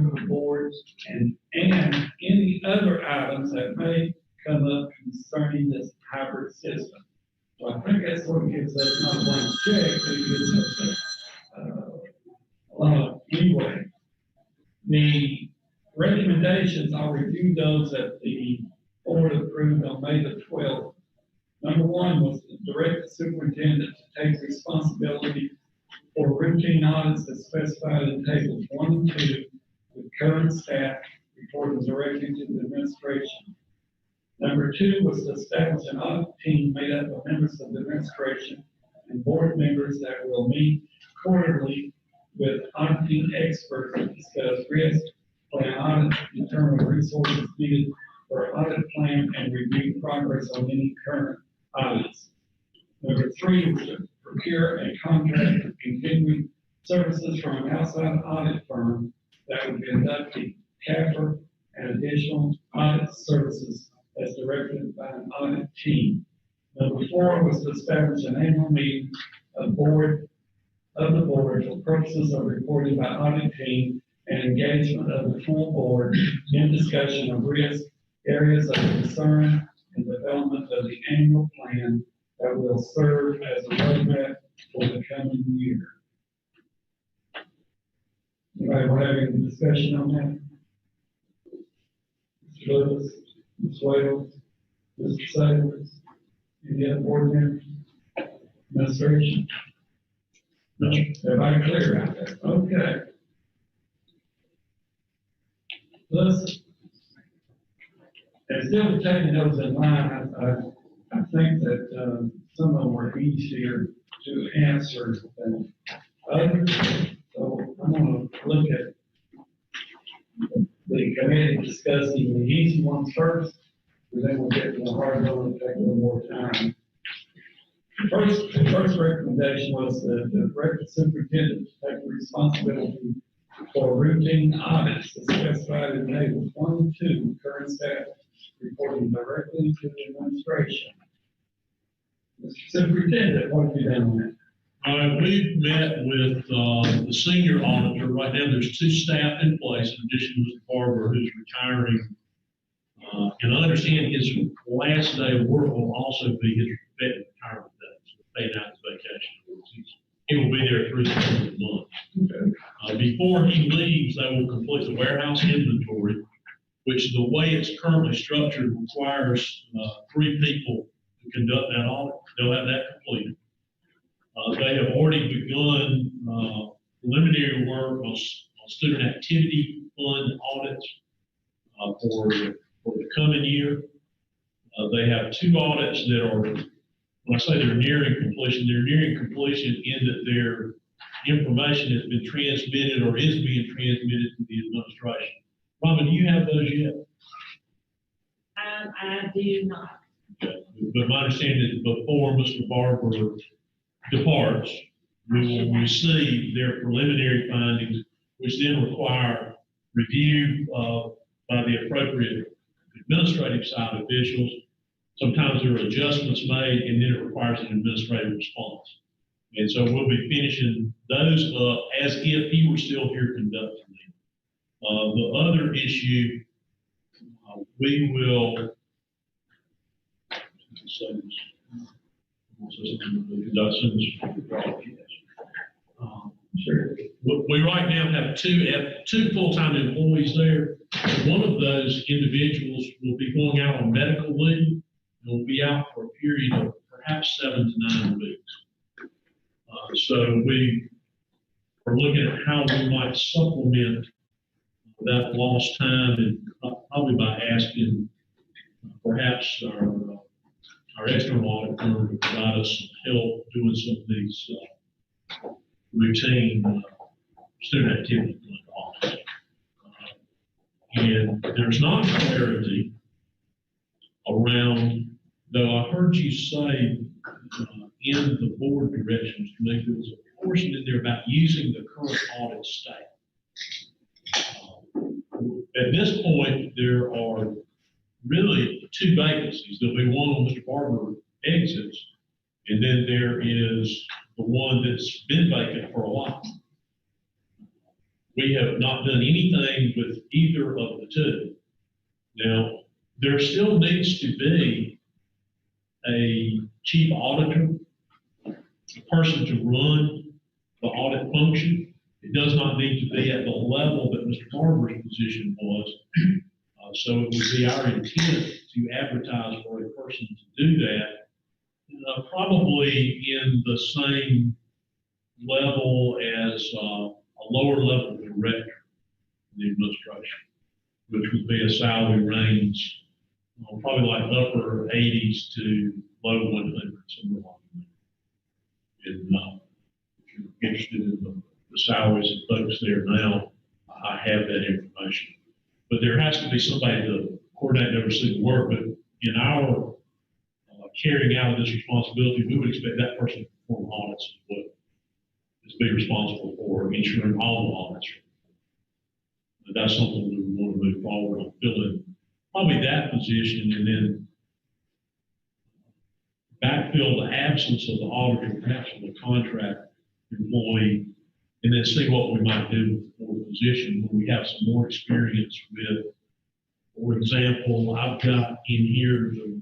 the board and any other items that may come up concerning this hybrid system. So I think that sort of gives us not a blank check, but it gives us a lot of leeway. The recommendations, I'll review those that the board approved on May the 12th. Number one was to direct the superintendent to take responsibility for routine audits as specified in tables 1 and 2 with current staff reporting directly to the administration. Number 2 was to establish an audit team made up of members of the administration and board members that will meet quarterly with auditing experts to discuss risk, plan audit, determine resources needed for audit plan, and review progress on any current audits. Number 3 was to procure a contract for continuing services from an outside audit firm that would conduct the CAFR and additional audit services as directed by an audit team. Number 4 was to establish an annual meeting of the board for purposes of reporting by audit team and engagement of the full board in discussion of risk, areas of concern, and development of the annual plan that will serve as a roadmap for the coming year. Anybody want to have any discussion on that? Mr. Lewis, Ms. Wales, Mr. Sayers, any other board members? Administration? No? Everybody clear out there? Okay. Listen, and still taking those in line, I think that some of them were easier to answer than others. So I'm going to look at the committee discussing the easy ones first, and then we'll get to the hard one and take a little more time. The first recommendation was that the record superintendent take responsibility for routine audits as specified in tables 1 and 2, current staff reporting directly to the administration. Mr. Superintendent, what have you done on that? We've met with the senior auditor. Right now, there's 2 staff in place, in addition to Mr. Barber, who's retiring. And I understand his last day of work will also be his retirement day, so paid out his vacation. He will be there through the end of the month. Okay. Before he leaves, they will complete the warehouse inventory, which the way it's currently structured requires 3 people to conduct that audit. They'll have that completed. They have already begun preliminary work on student activity fund audits for the coming year. They have 2 audits that are, when I say they're nearing completion in that their information has been transmitted or is being transmitted to the administration. Robin, do you have those yet? I do not. Okay. But my understanding is before Mr. Barber departs, we will receive their preliminary findings, which then require review by the appropriate administrative side officials. Sometimes there are adjustments made, and then it requires an administrative response. And so we'll be finishing those up as if he were still here conducting them. The other issue, we will we right now have two full-time employees there. One of those individuals will be going out on medical leave and will be out for a period of perhaps 7 to 9 weeks. So we are looking at how we might supplement that lost time, and probably by asking perhaps our external audit firm to provide us some help doing some of these routine student activity audits. And there's not clarity around, though I heard you say in the board directions to me, there was a portion in there about using the current audit staff. At this point, there are really 2 vacancies. There'll be one when Mr. Barber exits, and then there is the one that's been vacant for a while. We have not done anything with either of the two. Now, there still needs to be a chief auditor, a person to run the audit function. It does not need to be at the level that Mr. Barber's position was. So it would be our intent to advertise for a person to do that, probably in the same level as a lower level director in the administration, which would be a salary range, probably like upper 80s to low 100s, somewhere like that. And if you're interested in the salaries of folks there now, I have that information. But there has to be somebody to coordinate and oversee the work. But in our carrying out of this responsibility, we would expect that person to perform audits as well, is be responsible for ensuring all the audits. But that's something we want to move forward on, filling probably that position, and then backfill the absence of the auditor, perhaps with a contract employee, and then see what we might do for the position when we have some more experience with. For example, I've got in here the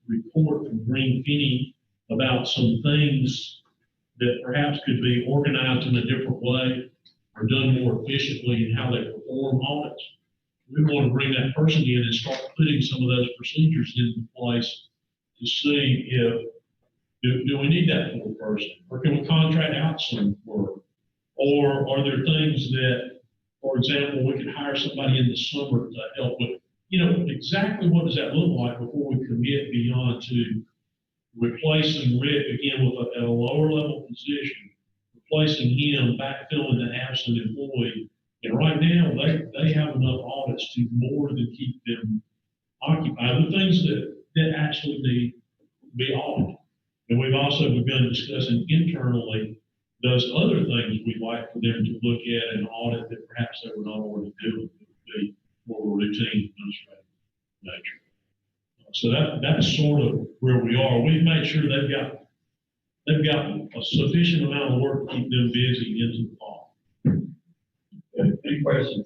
report from Green Penny about some things that perhaps could be organized in a different way or done more efficiently in how they perform audits. We want to bring that person in and start putting some of those procedures into place to see if, do we need that full person? Or can we contract out some work? Or are there things that, for example, we could hire somebody in the summer to help with, exactly what does that look like before we commit beyond to replacing Rick again with at a lower level position, replacing him, backfilling the absent employee. And right now, they have enough audits to more than keep them occupied. The things that actually need to be audited. And we've also begun discussing internally those other things we'd like for them to look at and audit that perhaps they were not already doing. It would be more routine administrative nature. So that's sort of where we are. We've made sure they've got a sufficient amount of work to keep them busy into the fall. Any questions?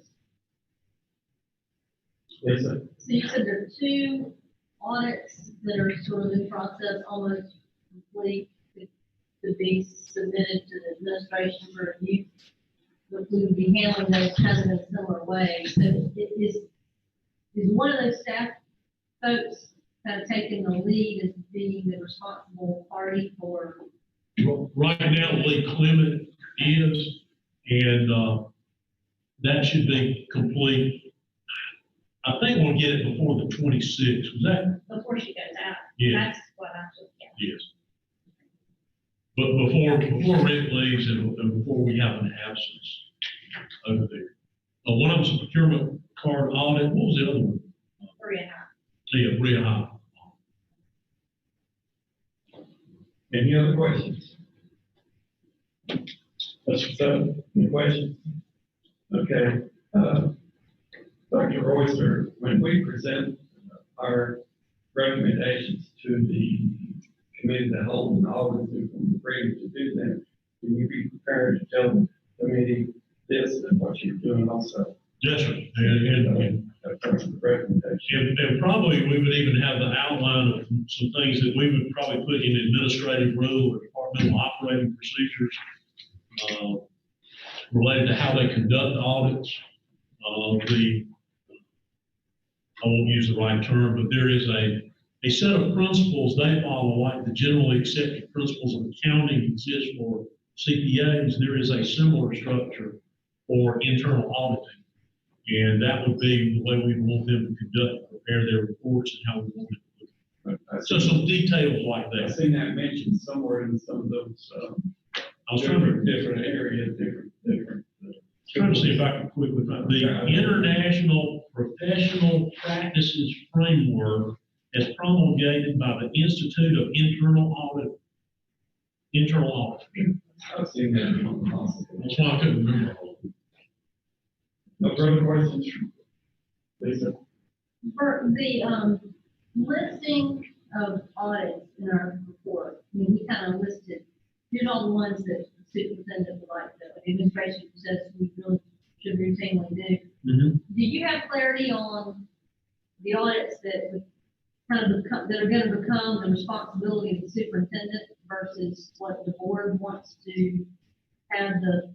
Lisa? So you said there are 2 audits that are sort of in process, almost complete, to be submitted to the administration for review. But we would be handling those kind of in a similar way. So is one of those staff folks kind of taking the lead as being the responsible party for? Well, right now, Lee Clement is, and that should be complete. I think we'll get it before the 26th. Was that? Before she goes out. Yeah. That's what I took. Yeah. Yes. But before Rick leaves and before we have an absence over there. One of them's a procurement card audit. What was the other one? 3.5. Yeah, Bria High. Any other questions? Mr. Sutton, any questions? Okay. Dr. Royster, when we present our recommendations to the committee that holds an audit, if we're free to do that, can you be prepared to tell the committee this and what you're doing also? Yes, sir. And the recommendation. And probably we would even have the outline of some things that we would probably put in administrative rule or departmental operating procedures related to how they conduct audits. I won't use the right term, but there is a set of principles they follow, like the generally accepted principles of accounting exists for CPAs. There is a similar structure for internal auditing. And that would be the way we want them to conduct, prepare their reports and how we want it to do. So some details like that. I've seen that mentioned somewhere in some of those, I was trying to different areas, trying to see if I can quickly find the International Professional Practices Framework as promulgated by the Institute of Internal Audit. I've seen that in the hospital. That's why I couldn't remember. No further questions? Lisa? For the listing of audits in our report, I mean, we kind of listed, here's all the ones that the superintendent would like, the administration says we really should routinely do. Mhm. Do you have clarity on the audits that would kind of become, that are gonna become the responsibility of the superintendent versus what the board wants to have the,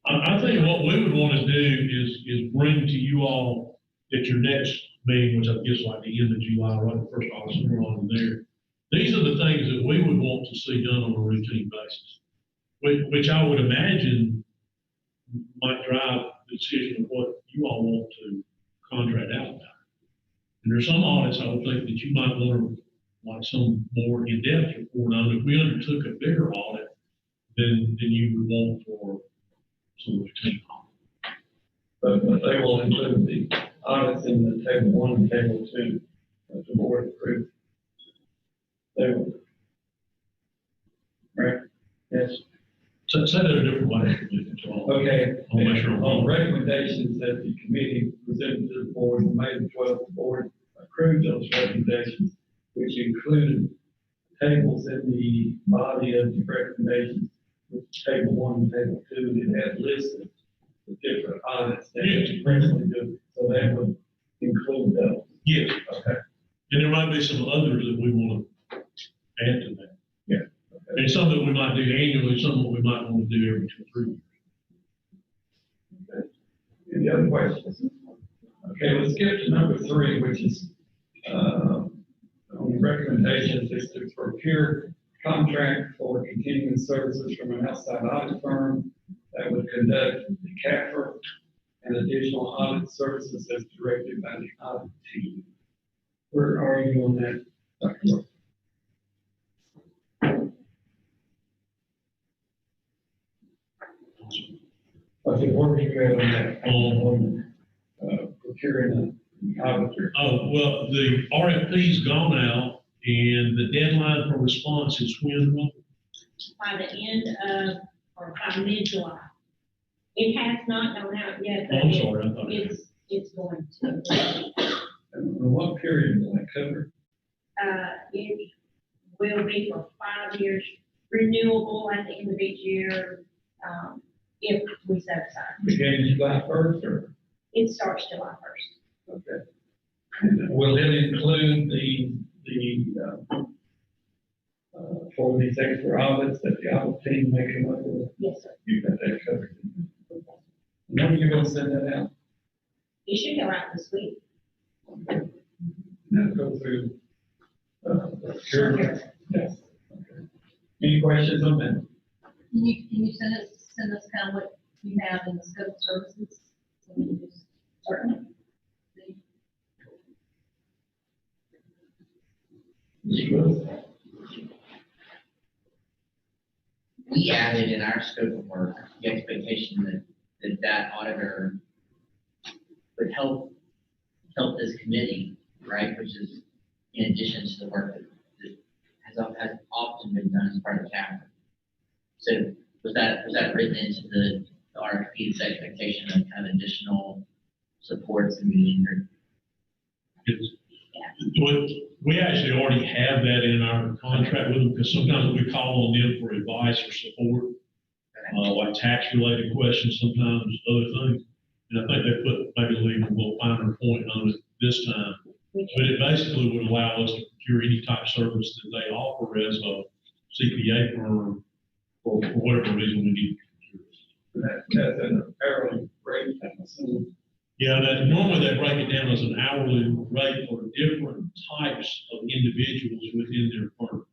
I think what we would want to do is bring to you all at your next meeting, which I guess like the end of July, right, the first of somewhere on there. These are the things that we would want to see done on a routine basis, which I would imagine might drive the decision of what you all want to contract out about. And there's some audits I would think that you might want to, like some more in-depth report on. If we undertook a bigger audit, then you would want for some routine audit. But they will include the audits in the table one and table two that the board approved. They will. Right? Yes. So say that a different way. Okay. I'll make sure I'm On wrong. recommendations that the committee presented to the board on May the 12th, the board approved those recommendations, which included tables in the body of the recommendations, with table one and table two, that had listed the different audits that you presently do. So that would include those. Yes, Okay. and there might be some others that we want to add to that. Yeah. And some that we might do annually, some that we might want to do every 2 or 3 years. Any other questions? Okay, let's skip to number 3, which is, on the recommendations is to procure contract for continuing services from an outside audit firm that would conduct the CAFR and additional audit services as directed by the audit team. Where are you on that, Dr. Roy? Okay, where are you at on that? On procuring an auditor? Oh, well, the RFP's gone out and the deadline for response is when, Ron? By the end of, or by mid-July. It has not gone out yet, Oh, but I'm sorry, I thought. it's going to. And what period will that cover? It will be for 5 years, renewable at the end of each year, if we set aside. Beginning July 1st or? It starts July 1st. Okay. And will it include the for these extra audits that the audit team may come up with? Yes, sir. You got that covered. When are you gonna send that out? It should go out this week. Now go through, procurement? Yes. Okay. Any questions on that? can you send us kind of what you have in the scope of services? So we can just certainly see. We added in our scope of work, the expectation that auditor would help this committee, right, which is in addition to the work that has often been done as part of CAFR. So was that written into the RFP's expectation of kind of additional supports and meetings or? We actually already have that in our contract with them, because sometimes we call on them for advice or support, like tax-related questions, sometimes other things. And I think they put maybe a little finer point on it this time. But it basically would allow us to procure any type of service that they offer as a CPA firm for whatever reason we need to procure. That's at an hourly rate, I'm assuming. Yeah, normally they break it down as an hourly rate for different types of individuals within their firm.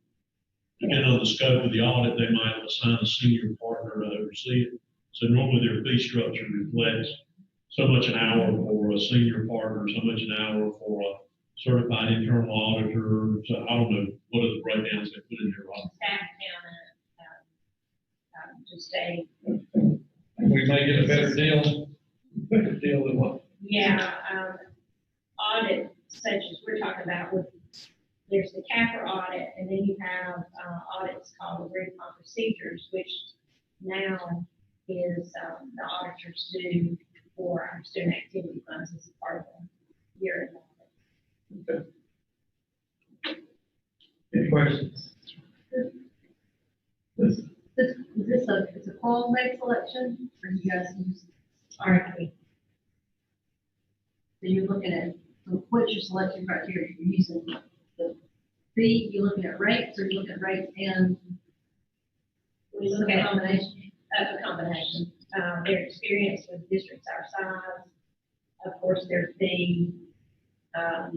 Depending on the scope of the audit, they might assign a senior partner to oversee it. So normally their fee structure reflects so much an hour for a senior partner, so much an hour for a certified internal auditor. So I don't know what are the breakdowns they put in their audit. Staff down to stay. And we may get a better deal than what? Yeah, audit such as we're talking about with, there's the CAFR audit, and then you have audits called agreed upon procedures, which now is the auditors do for our student activity funds as part of the year end audit. Okay. Any questions? Listen. Is this a call-based selection, or you guys use RFP? you're looking at, what's your selection criteria? You're using the fee, you're looking at rates, or you're looking at rates and We look at combination? a combination, their experience with districts our size, of course, their fee, let's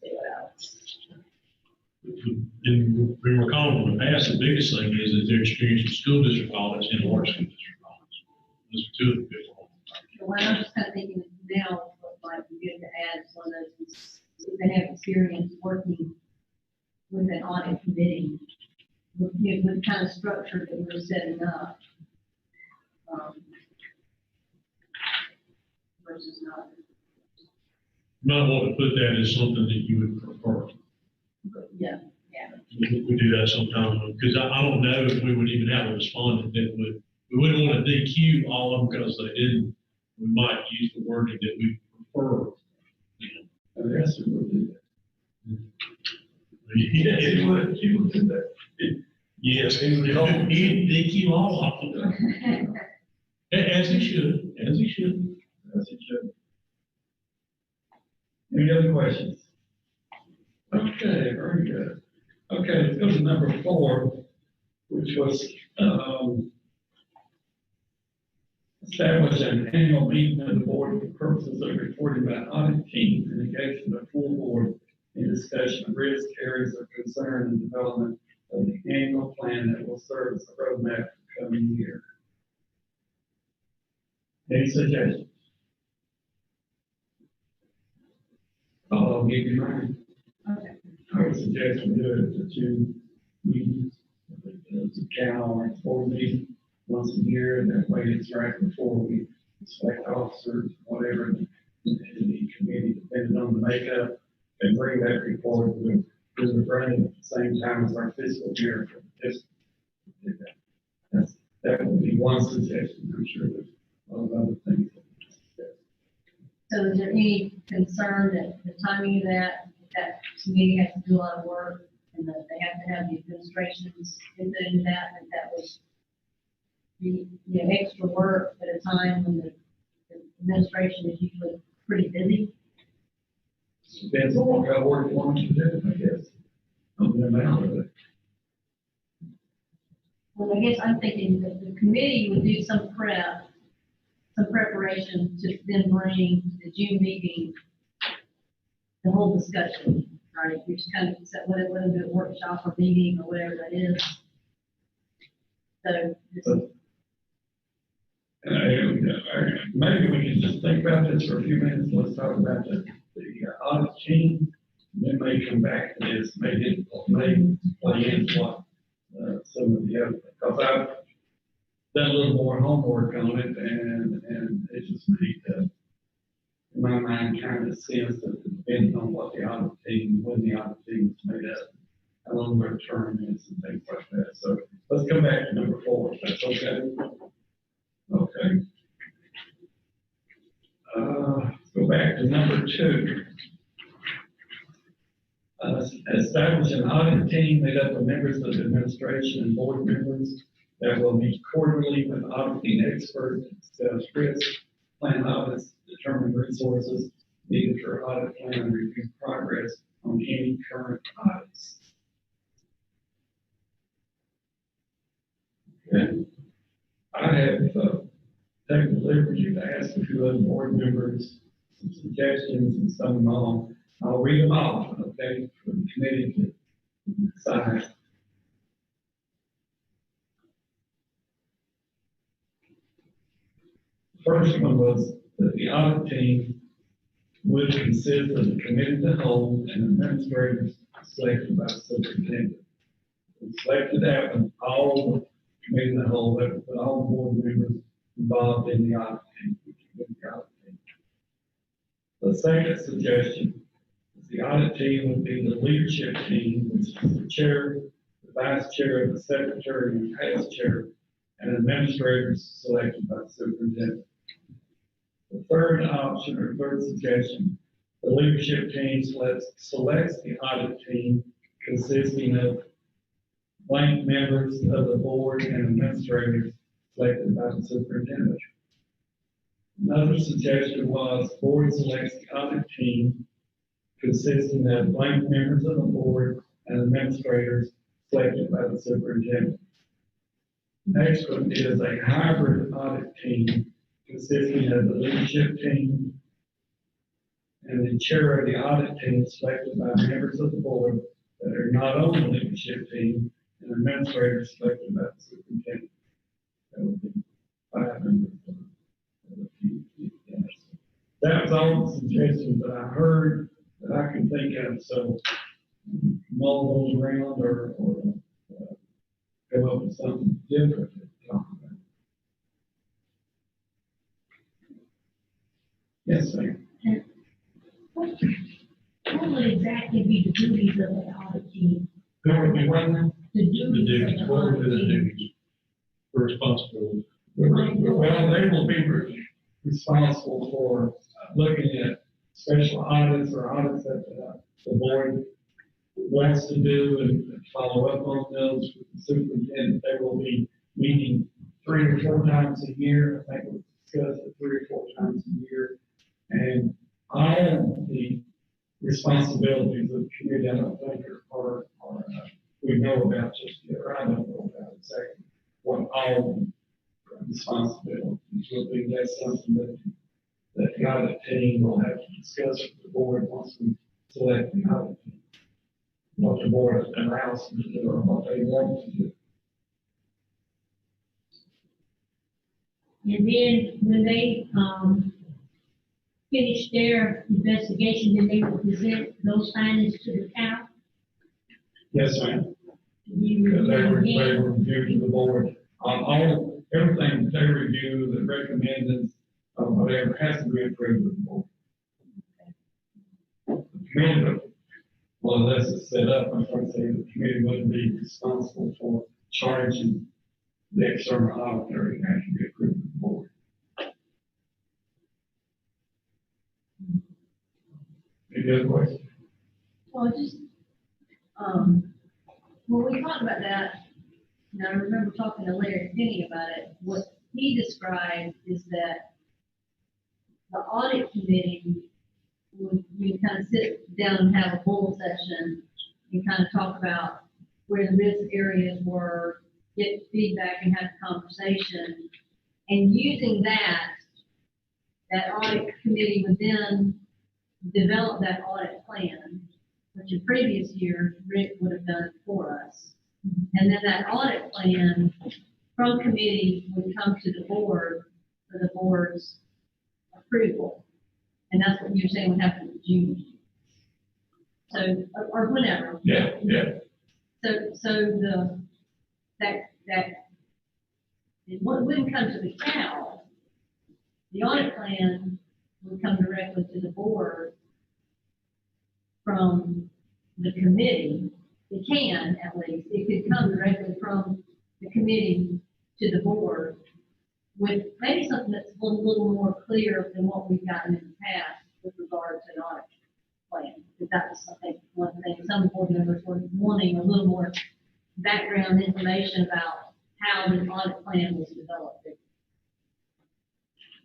see what else. In recall in the past, the biggest thing is that they're experiencing school district audits and large school district audits. Those are two of the big ones. Well, I'm just kind of thinking now, what might be good to add is one of those, if they have experience working with an audit committee, with the kind of structure that we're setting up. Versus not. You might want to put that as something that you would prefer. Yeah. We do that sometimes, because I don't know if we would even have a respondent that would, we wouldn't want to DQ all of them because they didn't. We might use the wording that we prefer. Yes, it would do that. Yes, He would do that. yes, he would DQ all of them. As he should, as he should. As it should. Any other questions? Okay, very good. Okay, let's go to number 4, which was, establish an annual meeting of the board for purposes of reporting by audit team and engaging the full board in discussion of risk, areas of concern, and development of the annual plan that will serve as a roadmap for the coming year. Any suggestions? I'll give you mine. Okay. I would suggest we do it at the 2 meetings, the cow or board meeting once a year, and that way it's right before we select officers, whatever, the committee, depending on the makeup, and bring that report with, because we're running at the same time as our fiscal year for the district. That would be one suggestion. I'm sure there's a lot of other things. So is there any concern that the timing of that committee has to do a lot of work and that they have to have the administration's input into that, and that was the, extra work at a time when the administration is usually pretty busy? Depends on what kind of work you want to do, I guess, on the amount of it. Well, I guess I'm thinking that the committee would do some preparation to then bring the June meeting, the whole discussion, right? We just kind of set whether do a workshop or meeting or whatever that is. So Maybe we can just think about this for a few minutes. Let's talk about the audit team. Then may come back to this, may play into what some of the other, because I've done a little more homework on it, and it just made, in my mind, kind of sense that depending on what the audit team, when the audit team is made up, how long their term is and things like that. So let's come back to number 4, if that's okay. Okay. Let's go back to number 2. Establish an audit team made up of members of the administration and board members that will meet quarterly with auditing experts, discuss risk, plan audits, determine resources needed for audit plan, and review progress on any current audits. Okay. I have taken the liberty to ask a few other board members some suggestions and some of them all. I'll read them off, okay, for the committee to decide. First one was that the audit team would consist of the committee of the whole and administrators selected by the superintendent. We selected that with all the committee of the whole, with all the board members involved in the audit team. The second suggestion is the audit team would be the leadership team, which is the chair, the vice chair, the secretary, and past chair, and administrators selected by the superintendent. The third option or third suggestion, the leadership team selects the audit team consisting of blank members of the board and administrators selected by the superintendent. Another suggestion was board selects the audit team consisting of blank members of the board and administrators selected by the superintendent. Next one is a hybrid audit team consisting of the leadership team and the chair of the audit team selected by members of the board that are not on the leadership team and administrators selected by the superintendent. That would be 5 members of the team. That was all the suggestions that I heard that I can think of, so mull those around or come up with something different to talk about. Yes, ma'am. What would exactly be the duties of the audit team? Who are we running? The The duties duties, of the what would audit be the team? duties? The responsibility. Well, they will be responsible for looking at special audits or audits that the board wants to do and follow up on those with the superintendent. They will be meeting 3 or 4 times a year. I think we'll discuss it 3 or 4 times a year. And all the responsibilities of the committee, I don't think are we know about just yet, or I don't know about exactly what all responsibilities will be. That's something that the audit team will have to discuss with the board once we select the audit team. What the board allows them to do or what they want to do. And then when they, finish their investigation, then they will present those findings to the council. Yes, ma'am. You Because they review were again. reviewed to the board, everything that they review, that recommended, whatever has to be approved with the board. The committee, well, this is set up, I'm trying to say the committee wouldn't be responsible for charging the external auditor, it has to be approved with the board. Any other questions? Well, just, when we talked about that, and I remember talking to Larry Penny about it, what he described is that the audit committee would, you kind of sit down and have a full session and kind of talk about where the risk areas were, get feedback and have a conversation. And using that audit committee would then develop that audit plan, which in previous years, Rick would have done for us. And then that audit plan from committee would come to the board for the board's approval. And that's what you're saying would happen in June. So, or whenever. Yeah. So it wouldn't come to the CAL. The audit plan would come directly to the board from the committee. It can, at least, it could come directly from the committee to the board with maybe something that's a little more clear than what we've gotten in the past with regard to an audit plan. Because that was, I think, one thing, some board members were wanting a little more background information about how the audit plan was developed.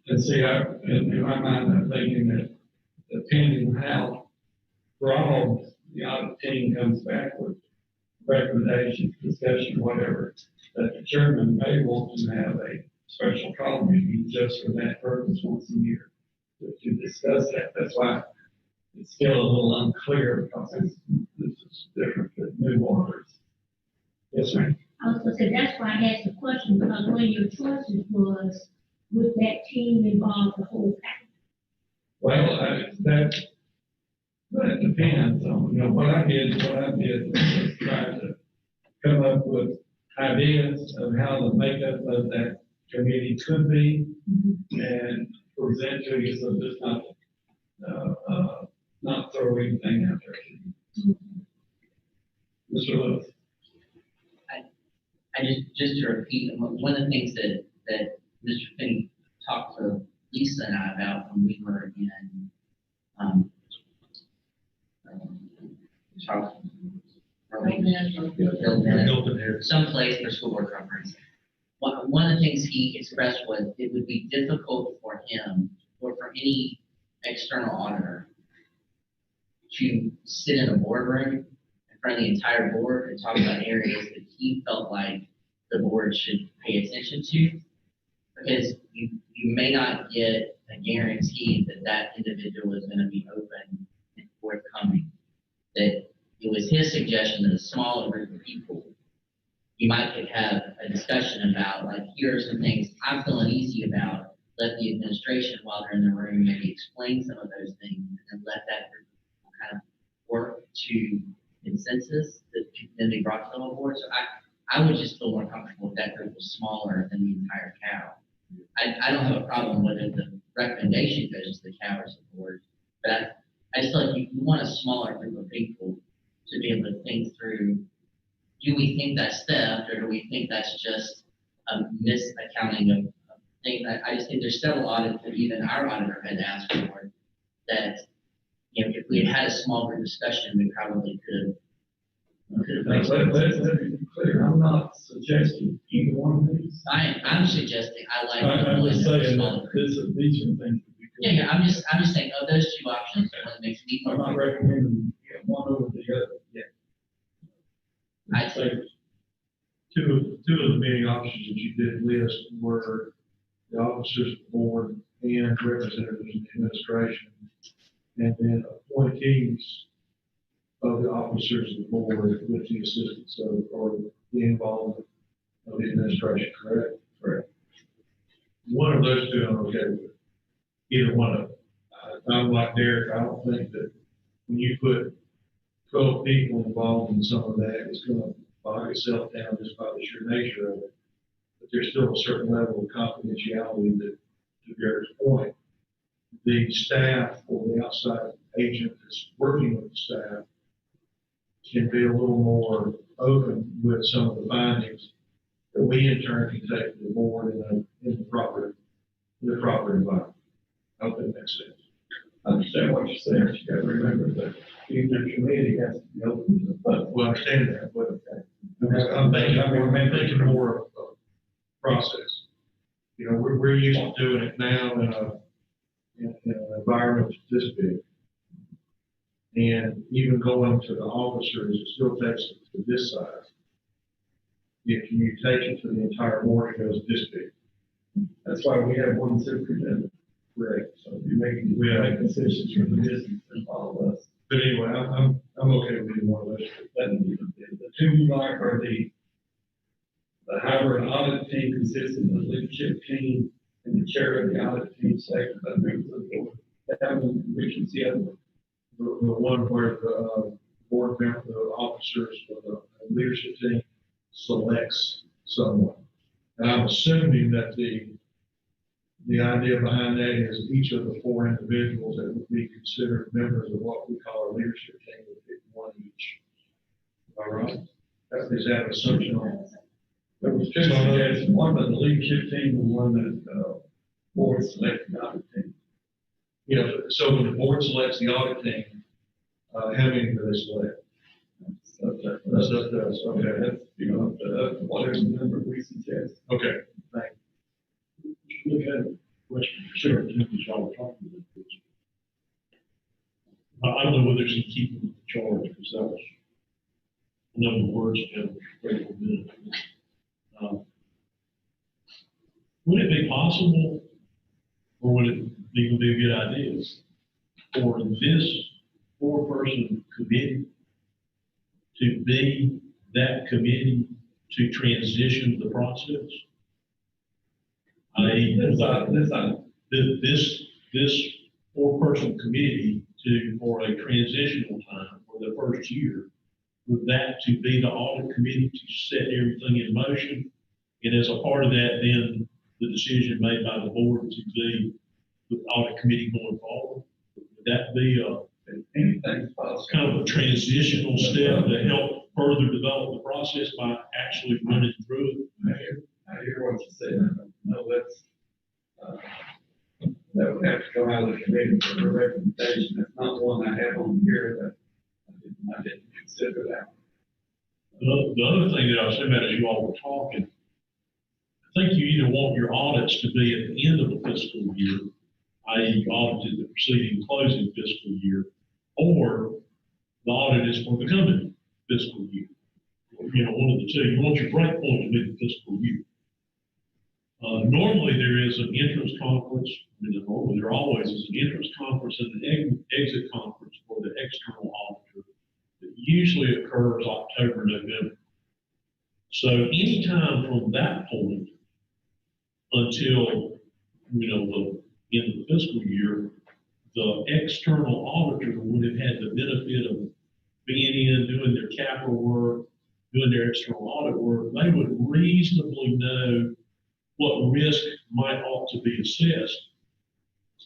And see, in my mind, I'm thinking that depending on how broad the audit team comes back with recommendations, discussion, whatever, that the chairman may want to have a special call meeting just for that purpose once a year to discuss that. That's why it's still a little unclear because this is different than new waters. Yes, ma'am. I was gonna say, that's why I asked the question, because one of your choices was, would that team involve the whole package? Well, that depends on, what I did was try to come up with ideas of how the makeup of that committee could be and present to you, so just not throw anything out there. Mr. Lewis. I just to repeat, one of the things that Mr. Finney talked to Lisa and I about when we were in, someplace for school board conference. One of the things he expressed was it would be difficult for him or for any external auditor to sit in a boardroom in front of the entire board and talk about areas that he felt like the board should pay attention to, because you may not get a guarantee that that individual is going to be open and forthcoming. That it was his suggestion that a smaller group of people, you might could have a discussion about, like, here are some things I'm feeling easy about. Let the administration, while they're in the room, maybe explain some of those things, and then let that group kind of work to consensus that can then be brought to the whole board. So I would just feel more comfortable if that group was smaller than the entire cow. I don't have a problem whether the recommendation goes to the cow or the board, but I just feel like you want a smaller group of people to be able to think through, do we think that's theft, or do we think that's just a misaccounting of things? I just think there's several audits that even our auditor had asked for that, you know, if we had had a small group discussion, we probably could have Let made some. me be clear, I'm not suggesting either one of these. I'm suggesting I like the I'm one just that's saying smaller that group. these are things that we could. Yeah, I'm just saying of those two options, the one that makes me I'm more not comfortable. recommending one over the other, yeah. I'd say Two of the many options that you did list were the officers of the board and representatives of the administration, and then appointees of the officers of the board with the assistance of, or the involvement of the administration, correct? Correct. One of those two I'm okay with, either one of them. I'm like Derek, I don't think that when you put 12 people involved in some of that, it's gonna bog itself down just by the sheer nature of it. But there's still a certain level of confidentiality that, to Derek's point, the staff or the outside agent that's working with the staff can be a little more open with some of the findings that we in turn can take to the board in the proper environment. I hope that makes sense. I understand what you're saying, but you gotta remember that even the committee has to be open to the public. Well, I understand that, but I'm thinking more of a process. You know, we're used to doing it now in an environment this big. And even going to the officers, it still takes it to this size. If you take it to the entire board, it goes this big. That's why we have one superintendent. Correct. So you make decisions from the distance and all of us. But anyway, I'm okay with either one of those. The two you like are the hybrid audit team consisting of the leadership team and the chair of the audit team selected by members of the board. That one, which is the other one. The one where the board member, the officers of the leadership team selects someone. And I'm assuming that the idea behind that is each of the four individuals that would be considered members of what we call our leadership team would pick one each. Am I right? Is that an assumption on? There was two suggestions, one by the leadership team and one that, board selected audit team. You know, so when the board selects the audit team, how many do they select? That's up to us. Okay. That's, you know, up to whatever number we suggest. Okay. Thank Look at it, question, sure, because y'all were talking about this. I don't know whether it's to keep them in charge, because that was a number of words ago, very good. Would it be possible, or would it be a good idea for this four-person committee to be that committee to transition the process? This four-person committee for a transitional time for the first year, would that to be the audit committee to set everything in motion? And as a part of that, then the decision made by the board to be the audit committee going forward? Would that be Anything's possible. kind of a transitional step to help further develop the process by actually running through it? I hear what you said. No, that's, that would have to go out of the committee for a recommendation. That's not one I have on here that I didn't consider that. The other thing that I was thinking about as you all were talking, I think you either want your audits to be at the end of the fiscal year i.e. audited the preceding closing fiscal year, or the audit is for the coming fiscal year. You know, one of the two. You want your break point to be the fiscal year. Normally there is an entrance conference, normally there always is an entrance conference and an exit conference for the external auditor that usually occurs October, November. So anytime from that point until, you know, the end of the fiscal year, the external auditor would have had the benefit of being in, doing their capital work, doing their external audit work. They would reasonably know what risk might ought to be assessed.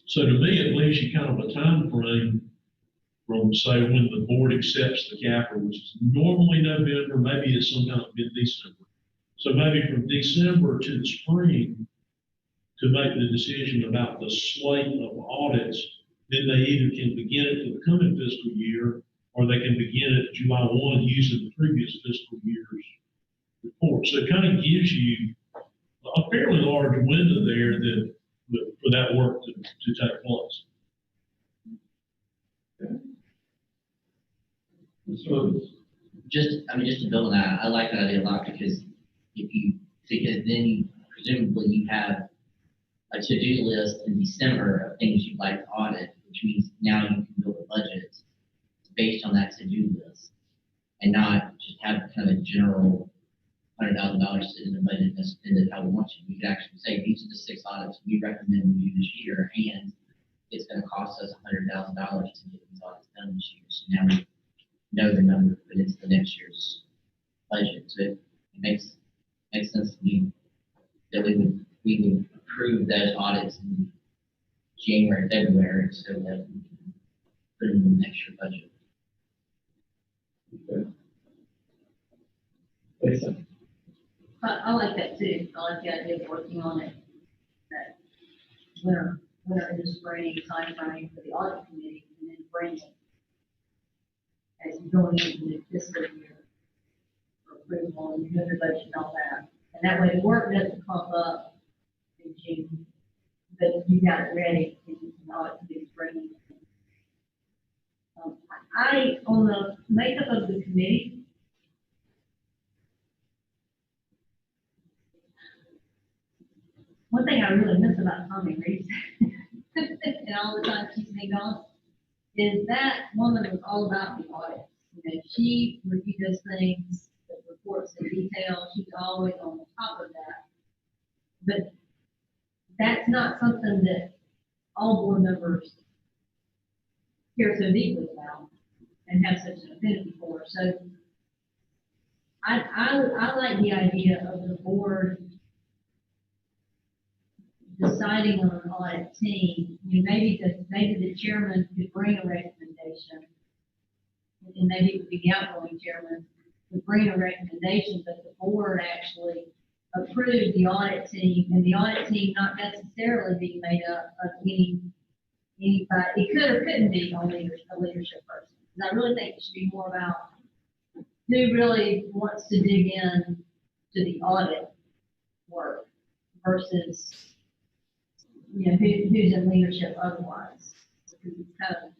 So to me, it leaves you kind of a time frame from, say, when the board accepts the capital, which is normally November, maybe it's sometime mid-December. So maybe from December to the spring to make the decision about the slate of audits, then they either can begin it for the coming fiscal year, or they can begin it July 1 using the previous fiscal year's report. So it kind of gives you a fairly large window there for that work to take place. So, Just to build on that, I like that idea a lot because then presumably you have a to-do list in December of things you'd like to audit, which means now you can build a budget based on that to-do list and not just have kind of a general $100,000 sitting in the budget and spend it how we want you. We could actually say these are the 6 audits we recommend we do this year, and it's going to cost us $100,000 to get these audits done this year. So now we know the number, but it's the next year's budget. So it makes sense to me that we would approve those audits in January, February, so that we can put them in the next year budget. okay. Lisa? I like that too. I like the idea of working on it, that winter in the spring time frame for the audit committee, and then bring it as you're going into the fiscal year for approval and you have your budget and all that. And that way the work doesn't pop up in June, but you got it ready and the audit committee's bringing it. On the makeup of the committee, one thing I really miss about Tommy Reese and all the time she's been gone is that woman was all about the audits. You know, she reviewed those things, the reports in detail. She's always on top of that. But that's not something that all board members care so deeply about and have such an affinity for. So I like the idea of the board deciding on an audit team. You know, maybe the chairman could bring a recommendation, and maybe it would be the outgoing chairman would bring a recommendation, but the board actually approved the audit team, and the audit team not necessarily being made up of anybody. It could or couldn't be only a leadership person. And I really think it should be more about who really wants to dig in to the audit work versus, you know, who's in leadership otherwise. Because it's kind of,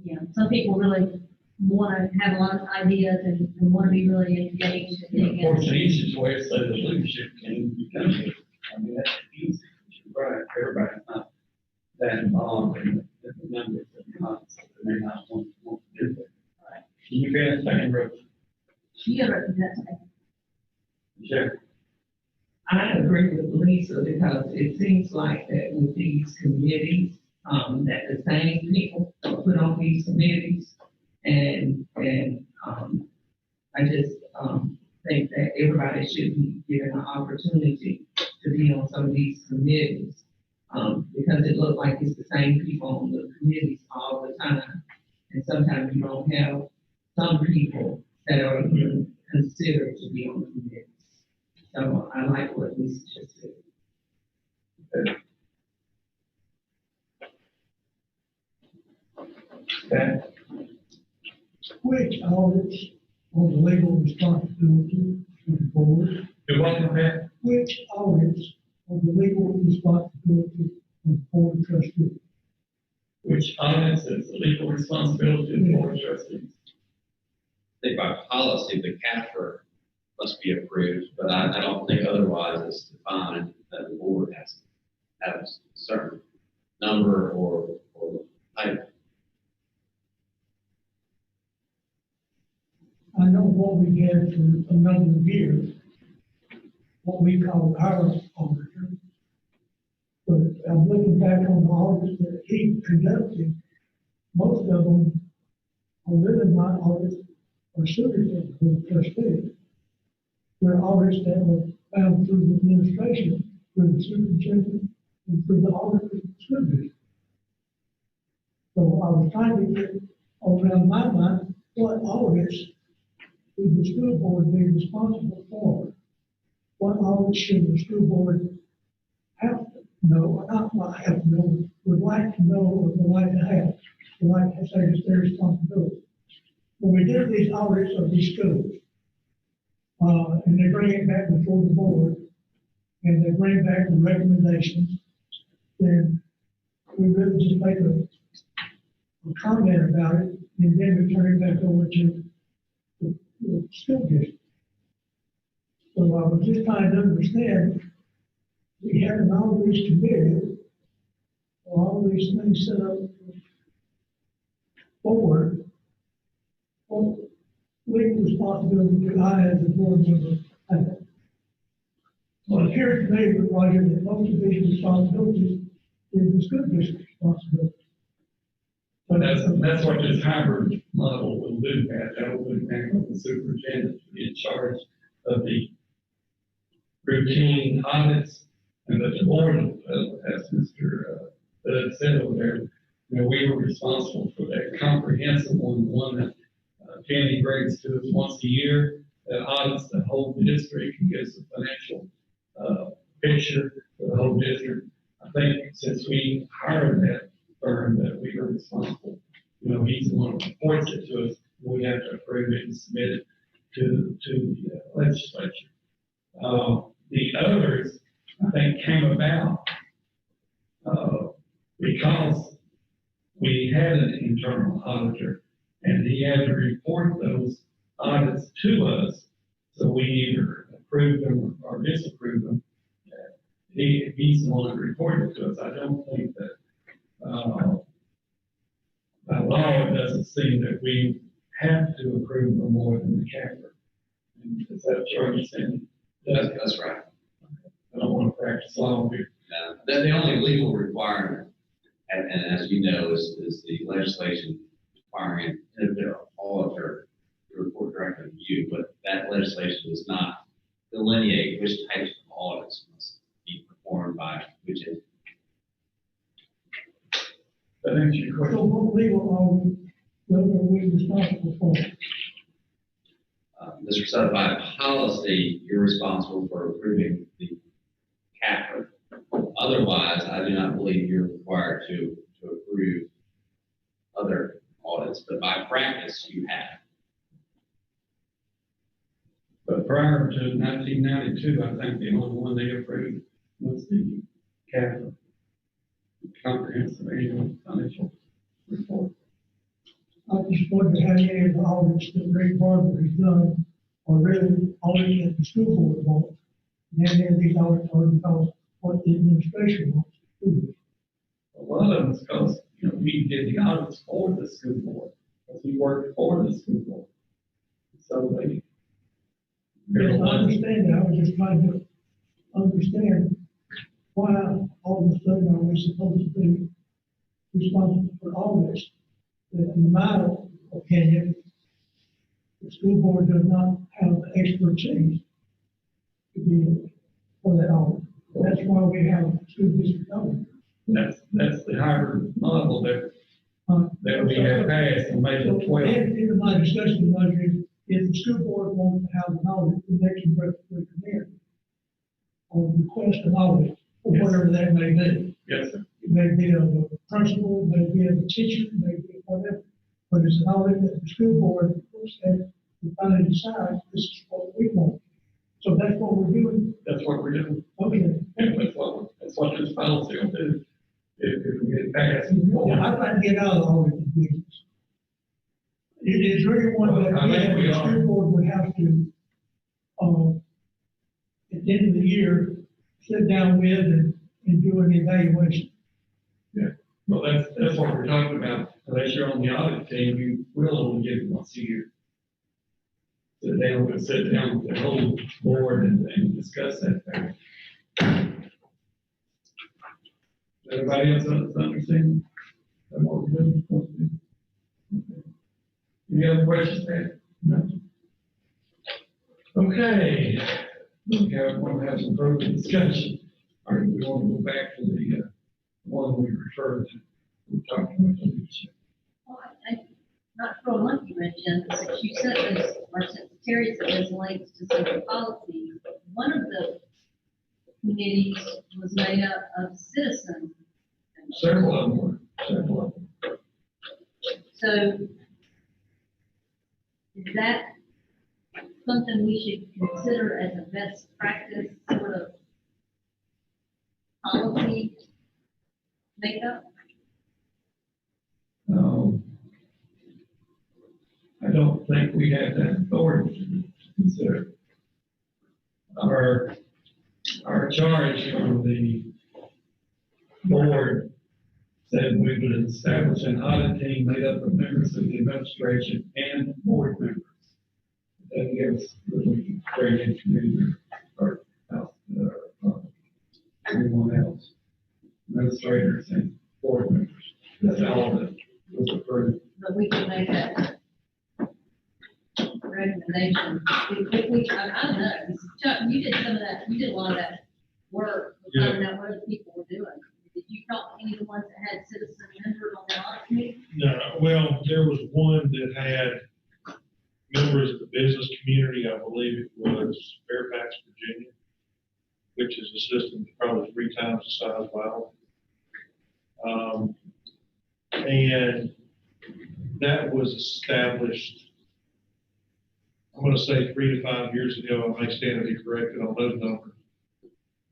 you know, some people really want to have a lot of ideas and want to be really engaged and dig Of course, the in. easiest way to say the leadership team becomes, I mean, that's easy. Right, everybody's not that involved in the numbers of the concepts, and they're not want to do that. Right. Can you finish second, Brooke? You have representation. Sure. I agree with Lisa because it seems like that with these committees, that the same people are put on these committees. And I just, think that everybody should be given an opportunity to be on some of these committees. Because it looks like it's the same people on the committees all the time. And sometimes you don't have some people that are even considered to be on committees. So I like what Lisa just said. Okay. Which audits on the legal responsibility of the board? You're welcome, Pat. Which audits of the legal responsibility of the board of trustees. Which audits is the legal responsibility of the board of trustees. I think by policy, the CAFR must be approved, but I don't think otherwise it's defined that the board has to have a certain number or type. I know what we had for a number of years, what we call our auditor. But I'm looking back on the audits that he conducted, most of them are really not audits or suitors of the trustees. They're audits that were found through the administration, through the superintendent, and through the auditor of the school district. So I was trying to get around my mind, what audits would the school board be responsible for? What audits should the school board have to know, or not have to know, would like to know, or would like to have, would like to say it's their responsibility? When we do these audits of these schools, and they bring it back before the board, and they bring back the recommendations, then we really just make a comment about it, and then we turn it back over to the school district. So I was just trying to understand, we have all these committees, or all these things set up forward, what legal responsibility do I as a board member have? Well, it appears to me, Roger, that most of these responsibilities is the school district's responsibility. But that's what this hybrid model will do, that will have the superintendent to be in charge of the routine audits, and the board, as Mr. Said over there, we were responsible for that comprehensive one that Candy brings to us once a year, that audits the whole district and gives a financial picture for the whole district. I think since we hired that firm that we were responsible, he's the one who reports it to us. We have to approve it and submit it to the legislature. The others, I think, came about because we had an internal auditor, and he had to report those audits to us, so we either approved them or disapproved them. He's the one that reported to us. I don't think that by law, it doesn't seem that we have to approve them more than the CAFR. Is that your understanding? That's right. I don't want to practice law here. The only legal requirement, and as you know, is the legislation requiring an auditor to report directly to you, but that legislation does not delineate which types of audits must be performed by which entity. That answers your So question. what legal audit are we responsible for? Mr. Sutter, by policy, you're responsible for approving the CAFR. Otherwise, I do not believe you're required to approve other audits, but by practice, you have. But prior to 1992, I think the only one they approved was the CAFR, Comprehensive Annual Financial Report. I just wonder how many of the audits that Ray Barber has done are really audits that the school board wants. And then there are these audits are because what the administration wants to do. A lot of them is because, we did the audits for the school board, because we worked for the school board. So Yes, I understand that. I was just trying to understand why all of a sudden are we supposed to be responsible for all this? That in my opinion, the school board does not have the expertise to be for that audit. That's why we have school district audit. that's the hybrid model that we have passed and made So, it 12. in my discussion, Roger, if the school board wants to have an audit, then they can recommend or request an audit, or Yes. whatever that may be. Yes, sir. It may be of a principal, it may be of a teacher, it may be whatever. But it's an audit that the school board looks at and finally decides this is what we want. So that's what we're doing? That's what we're doing. Okay. And that's what this policy will do. If we get passed. Yeah, I'd like to get out of all of the business. It is really one that, I think we the are. school board would have to, at the end of the year, sit down with and do an evaluation. Well, that's what we're talking about. Unless you're on the audit team, you will only get it once a year. Sit down with the whole board and discuss that thing. Everybody else understand? That what we're doing? Okay. Any other questions, man? No? Okay. Want to have some further discussion. All right, we want to go back to the, one we referred to. We talked about the leadership. Well, not for a monkey wrench in, but since you sent this, or since Terry sent those links to some of the policies, one of the committees was made up of citizens. Several of them were, several of them. So is that something we should consider as a best practice sort of policy makeup? I don't think we have that authority to consider. Our charge from the board said we would establish an audit team made up of members of the administration and board members. That gives the drainage committee or everyone else, administrators and board members. That's all that was approved. But we can make that recommendation. I don't know, Chuck, you did some of that, you did a lot of that work, finding out what other people were doing. Did you talk to any of the ones that had citizen members on the audit committee? No, well, there was one that had members of the business community, I believe it was Fairfax, Virginia, which is a system that's probably 3 times the size of ours. And that was established, I'm gonna say 3 to 5 years ago. I may stand to be corrected on those numbers.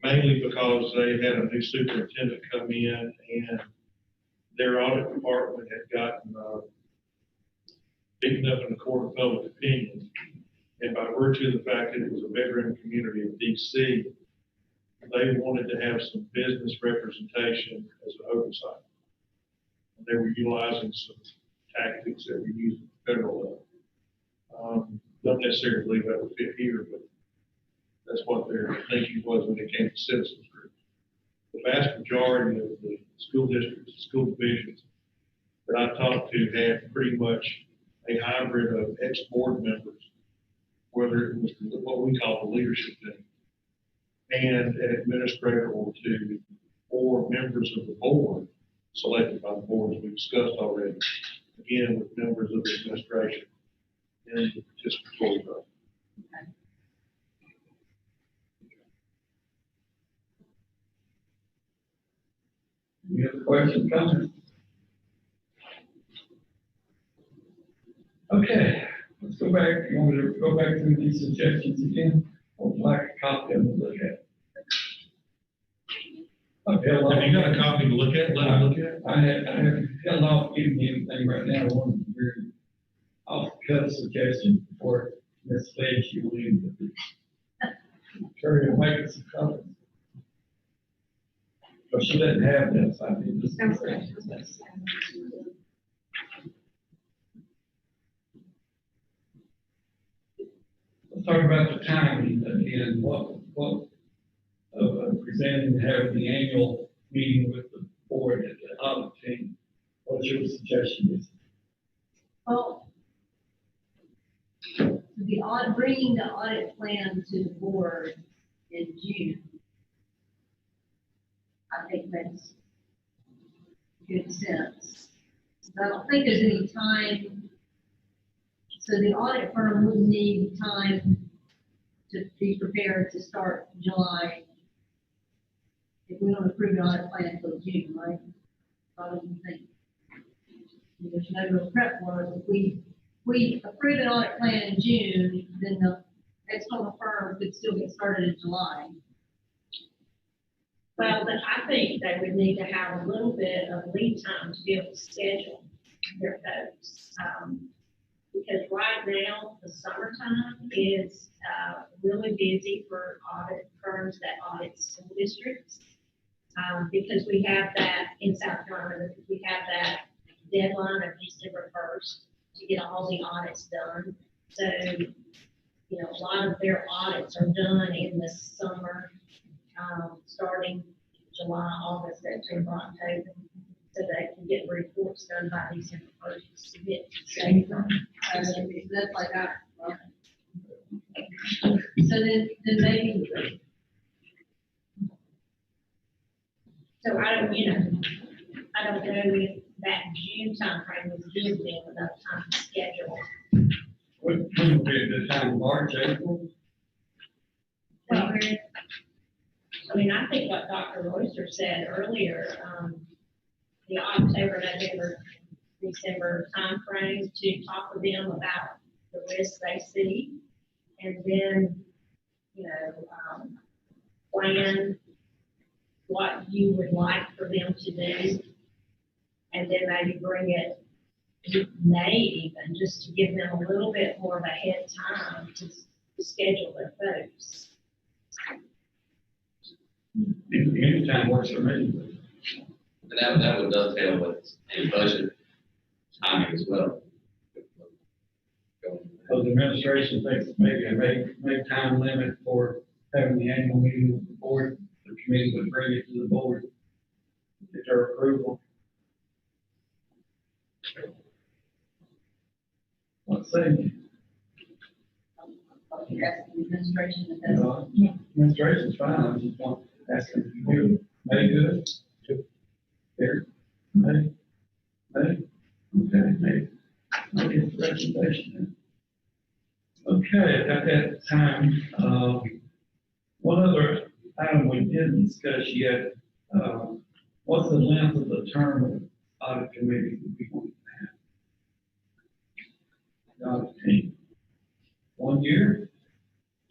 Mainly because they had a new superintendent come in and their audit department had gotten, beaten up in the court of public opinion. And by virtue of the fact that it was a veteran community of DC, they wanted to have some business representation as an oversight. And they were utilizing some tactics that we use at the federal level. Don't necessarily believe that would fit here, but that's what their thinking was when it came to citizens groups. The vast majority of the school districts, school divisions that I talked to had pretty much a hybrid of ex-board members, whether it was what we call the leadership team, and an administrator or two, or members of the board selected by the board, as we discussed already, again, with members of the administration and the participatory vote. Any other questions, comments? Okay, let's go back. You want me to go back through these suggestions again? I would like a copy of them to look at. Okay, well, Have you got a copy to look at? Let them look at? I have held off giving you anything right now. I want to hear off the cuff suggestions before Ms. Lee, she will leave. Sure, you'll make us some comments. But she doesn't have this, I mean, this. Let's talk about the timing again, presenting, having the annual meeting with the board and the audit team. What's your suggestion? Well, the audit, bringing the audit plan to the board in June, I think makes good sense. But I don't think there's any time, so the audit firm wouldn't need time to be prepared to start July if we don't approve an audit plan until June, right? I don't think. There's no real prep work. If we approve an audit plan in June, then external firm could still get started in July. Well, but I think they would need to have a little bit of lead time to be able to schedule their folks. Because right now, the summertime is, really busy for audit firms that audit school districts. Because we have that in South Carolina, we have that deadline of December 1st to get all the audits done. So, you know, a lot of their audits are done in the summer, starting July, August, September, October, so they can get reports done by December 1st to submit to state firm. That's like that. So then maybe, So I don't, you know, I don't know if that June timeframe would give them enough time to schedule. When would be a good time, March, April? Well, I mean, I think what Dr. Royster said earlier, the October, November, December timeframe to talk with them about the risks they see. And then, you know, plan what you would like for them to do. And then maybe bring it to May even, just to give them a little bit more of a head time to schedule their folks. Anytime works for me. And that would dovetail with a budget timing as well. So the administration thinks maybe a make time limit for having the annual meeting with the board, the committee would bring it to the board, get their approval. Let's see. you're asking the administration if that's. Administration's fine, I just want to ask them to do, May good? Here, May, okay, May, I'll get the recommendation then. Okay, at that time, one other item we didn't discuss yet, what's the length of the term of audit committee that we want to have? Audit team. 1 year,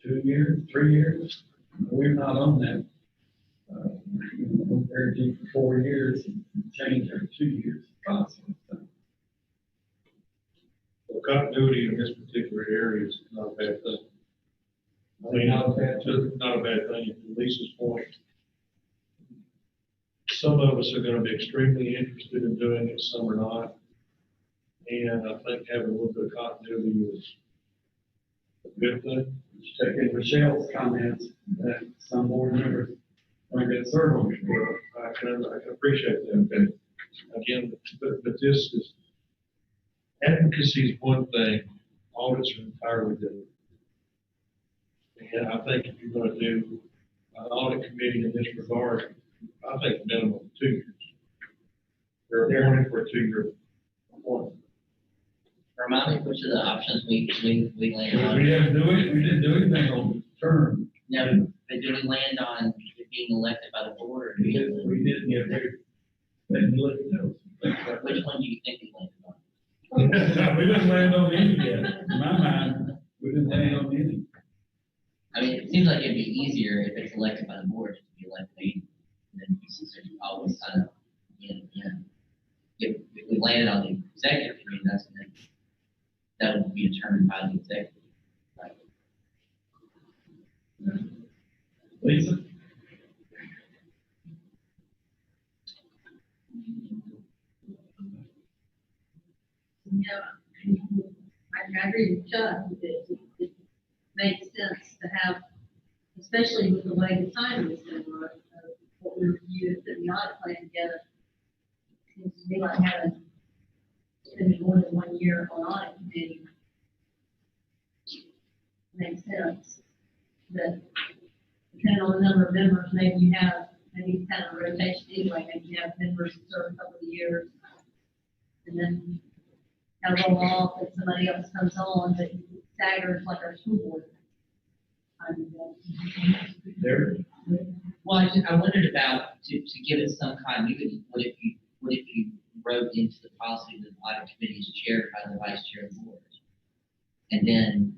2 years, 3 years? We're not on that. We're guaranteed for 4 years and change every 2 years possible. So, Well, continuity in this particular area is not a bad thing. I mean, not a bad thing. not a bad thing. To Lisa's point, some of us are gonna be extremely interested in doing it, some are not. And I think having a little bit of continuity is a good thing. Taking Michelle's comments that some board members might get served on before. I can appreciate that, but again, but this is, advocacy is one thing, audits are entirely different. And I think if you're gonna do an audit committee in this regard, I think minimum 2 years. They're appointed for a 2-year appointment. Remind me which of the options we landed on. We didn't do anything on term. No, but do we land on being elected by the board or do we? We didn't get there. Then you look at those. Which one do you think we landed on? We didn't land on any yet. In my mind, we didn't land on any. I mean, it seems like it'd be easier if it's elected by the board to be elected. And then since there's always kind of, if we landed on the executive committee, that would be determined by the executive. Right? Lisa? I agree with Chuck, it makes sense to have, especially with the way the timing is going to work, what we reviewed, that the audit plan together. Seems to me like having, spending more than 1 year on audit committee makes sense. But depending on the number of members, maybe you have, maybe kind of a rotation anyway, maybe you have members who serve a couple of years. And then kind of roll off and somebody else comes on, but staggers like our school board. There. Well, I wondered about, to give it some continuity, what if you wrote into the policy that the audit committee is chaired by the vice chair of the board? And then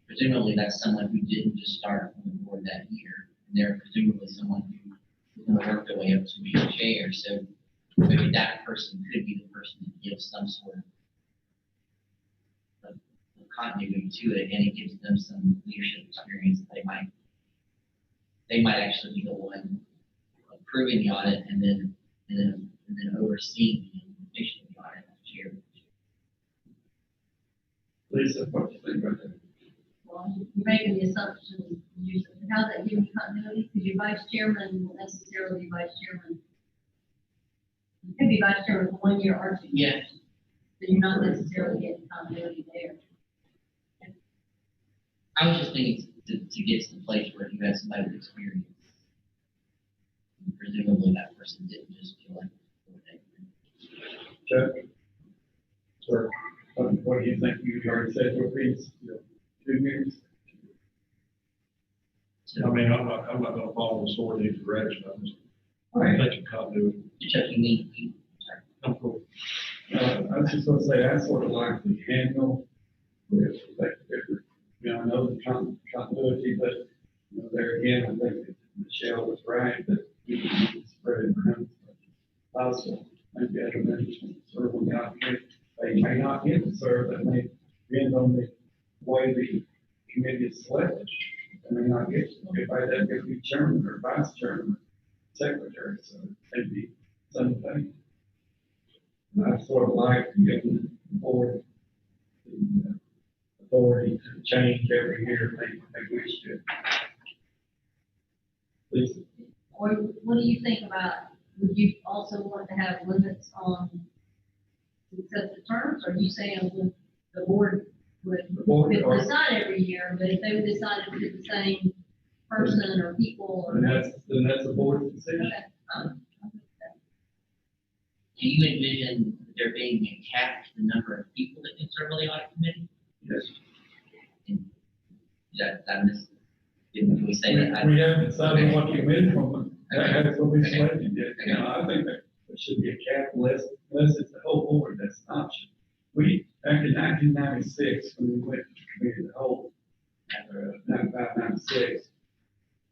presumably that's someone who didn't just start on the board that year. They're presumably someone who is going to work their way up to be a chair, so maybe that person could be the person that gives some sort of continuity to it, and it gives them some leadership experience that they might actually be the one approving the audit and then overseeing the implementation of the audit as chair. Lisa, what do you think about that? Well, you're making the assumption, how's that giving continuity? Because your vice chairman won't necessarily be vice chairman. You could be vice chairman for 1 year or 2 years. Yeah. So you're not necessarily getting continuity there. I was just thinking to get to the place where you had somebody with experience. Presumably that person didn't just feel like. Chuck? Or, what do you think? You already said what these, 2 years? I mean, I'm not gonna follow the sword in either direction, I'm just Right. thinking continuity. Chuck, you need, I'm cool. I was just gonna say, I sort of like the annual with, like, different, I know the continuity, but, there again, I think that Michelle was right, that we can spread it around. Also, maybe other management serve them out here, they may not get to serve, that may depend on the way the committee is selected. They may not get, everybody doesn't get to be chairman or vice chairman, secretary, so it'd be something. And I sort of like giving the board the authority to change every year if they wish to. Please. Or what do you think about, would you also want to have limits on successive terms? Or are you saying the board would decide every year, but if they would decide to put the same person or people or. Then that's a board decision. Okay. do you envision there being a cap to the number of people that can serve on the audit committee? Yes. Did we say that? We haven't decided what the committee from, that's what we selected yet. I think that there should be a cap unless it's the whole board, that's an option. Back in 1996, when we went to the committee of the whole, 95, 96,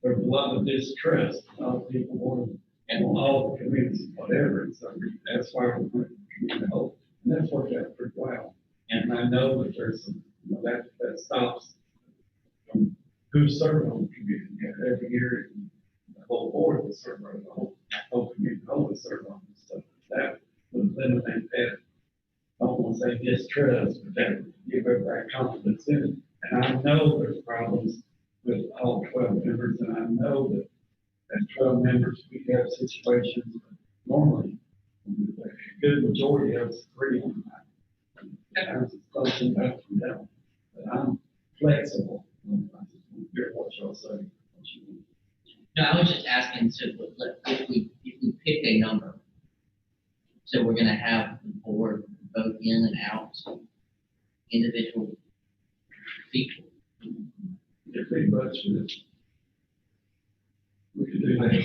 there was a lot of distrust. A lot of people wanted, and on all the committees, whatever, and so that's why we went to the committee of the whole. And that's worked out pretty well. And I know that there's some, that stops from who's serving on the committee. Every year, the whole board will serve on the whole committee, the whole will serve on this stuff. That would eliminate that. I don't want to say distrust, but that would give everybody confidence in it. And I know there's problems with all 12 members, and I know that as 12 members, we have situations normally, a good majority of us agree on that. Sometimes it's something up and down, but I'm flexible. Hear what y'all say. No, I was just asking, so if we pick a number, so we're gonna have the board vote in and out individual people. If they vote for this, we could do that.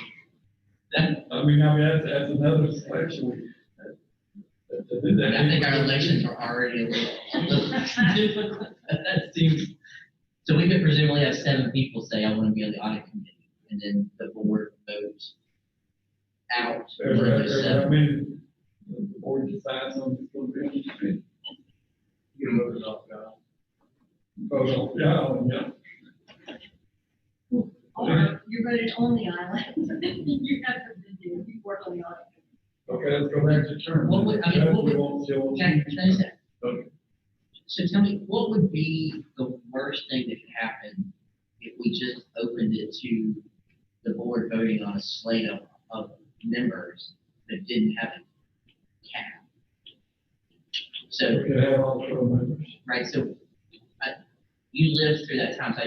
That, I mean, that's another selection. I think our elections are already a little difficult. That seems, so we could presumably have 7 people say, I want to be on the audit committee, and then the board votes out. I mean, the board decides on who's going to be on the committee. You voted off now. Vote on, yeah. Or you're voted on the island. You have to do, you work on the audit. Okay, let's go back to term. What would- I mean, what would- Okay. Can I say? So tell me, what would be the worst thing that could happen if we just opened it to the board voting on a slate of members that didn't have a cap? So, We could have all 12 members. right, so you lived through that time, so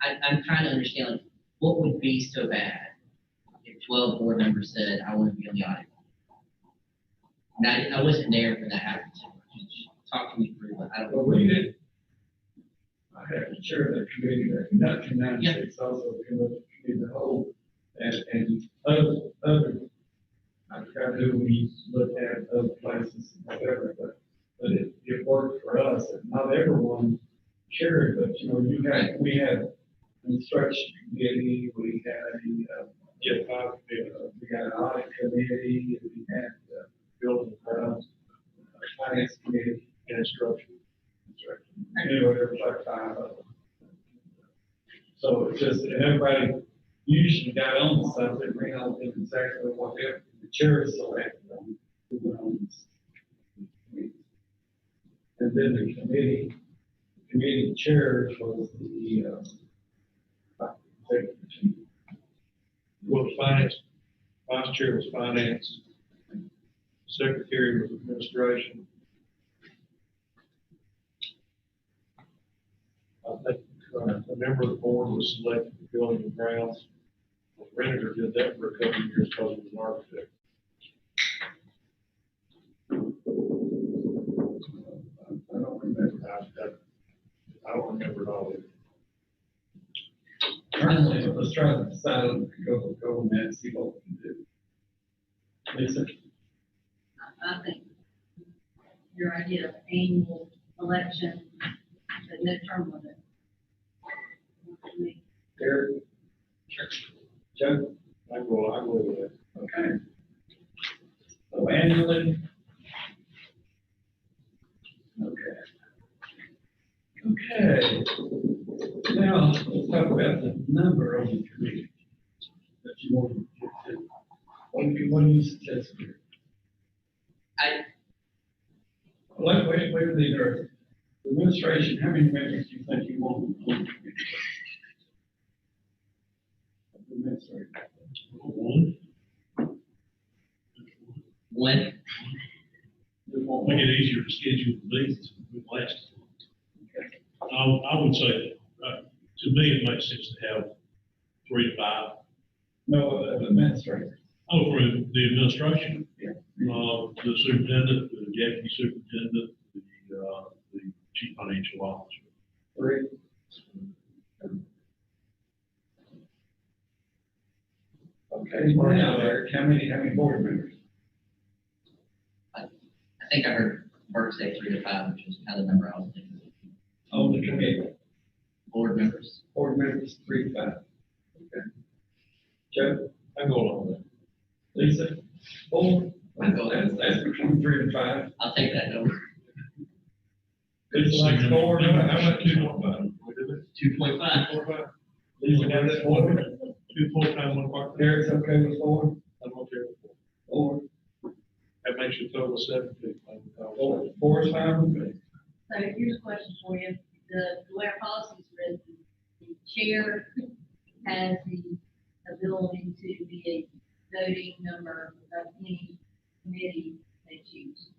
I'm trying to understand, like, what would be so bad if 12 board members said, I want to be on the audit? Now, I wasn't there when that happened. Talk to me through it. I don't. But we did. I had to chair that committee back in 1996, also committee the whole, and other, I forgot who we looked at, other places, whatever, but it worked for us, and not everyone carry, but, you know, we have construction committee, we had we got an audit committee, and we had, building, finance committee, and instruction. Anyway, there was like 5 of them. So it's just, and everybody usually got on something, we all did exactly what the chair selected on. Who went on this. And then the committee chairs was the, executive team. Well, finance, vice chair was finance, secretary was administration. I think a member of the board was selected for building and grounds. Renter did that for a couple of years because he was an architect. I don't remember. I don't remember it all. Currently, let's try to decide on go on that, see what we can do. Lisa? I think your idea of annual election, the no term limit. Derek? Joe? I go with that. Okay. So annually? Okay. Okay. Now, let's talk about the number of the committee that you want to get to. What do you suggest here? Wait, leader. Administration, how many members do you think you want on the committee? Administration. One. When, Make it easier to schedule the meetings with last. I would say, to me, it makes sense to have 3 to 5. No, administrator. Oh, for the administration? Yeah. The superintendent, the deputy superintendent, the chief financial officer. 3. Okay, now, Eric, how many board members? I think I heard Bert say 3 to 5, which is kind of the number I was thinking. On the committee, Board members. board members, 3 to 5. Okay. Joe? I go along with that. Lisa? 4? I go there. That's between 3 and 5. I'll take that number. Lisa likes 4, how about 2.5? We did it. 2.5. Lisa got that 4. 2 full-time, 1 part-time. Eric's okay with 4? I'm okay with 4. that. Makes you total 7 people. 4 is fine with me. So here's a question for you. The way our policy is written, the chair has the ability to be a voting member of any committee they choose.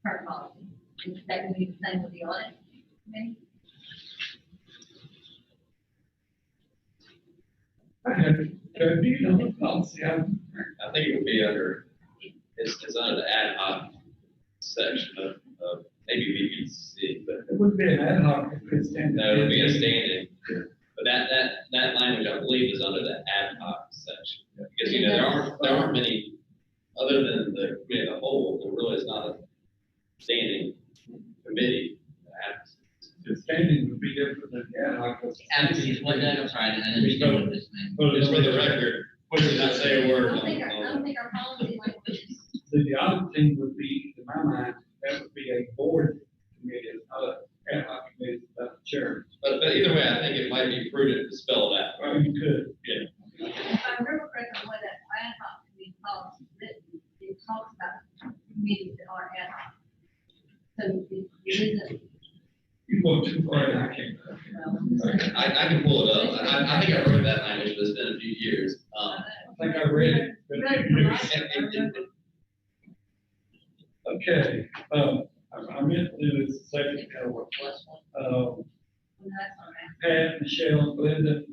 Per policy. Is that going to be the same with the audit committee? Do you know the policy? I think it would be under, it's under the ad hoc section of maybe VPC, but It would be an ad hoc if it's standing. no, it would be a standing. But that language, I believe, is under the ad hoc section. Because, you know, there aren't many, other than the committee as a whole, there really is not a standing committee. The standing would be different than the ad hoc. Advocacy, what, I'm sorry, I didn't understand what this meant. Just for the record, we did not say a word I on, don't think our policy language is. The audit team would be, in my mind, that would be a board committee, not an ad hoc committee, without the chair. but either way, I think it might be prudent to spell it out. Well, you could. If I remember correctly, the way that ad hoc committee policy is written, it talks about committees that are ad hoc. So it isn't, You go too far, and I can't. well, I can pull it up. I think I wrote that language, but it's been a few years. I think I read it. but- Okay, I meant to do this second, plus one, that's all right. Pat, Michelle, Glenda,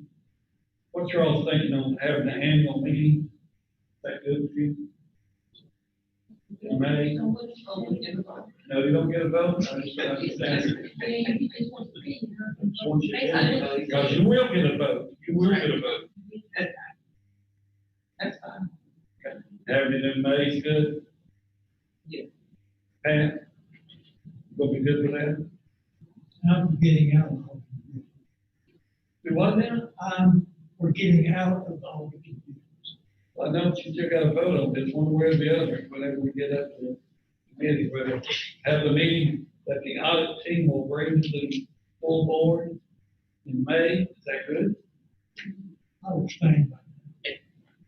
what you all thinking on having an annual meeting? Is that good with you? In May? No, you don't get a vote? I just asking. Just want you to- Because you will get a vote, you will get a vote. That's fine. Having it in May is good? Yeah. Pat, gonna be good with that? I'm getting out of all. Do what now? We're getting out of all the committees. Well, don't you still gotta vote on this one way or the other, whenever we get up to the committee, whether have a meeting that the audit team will bring to the full board in May, is that good? I will stand by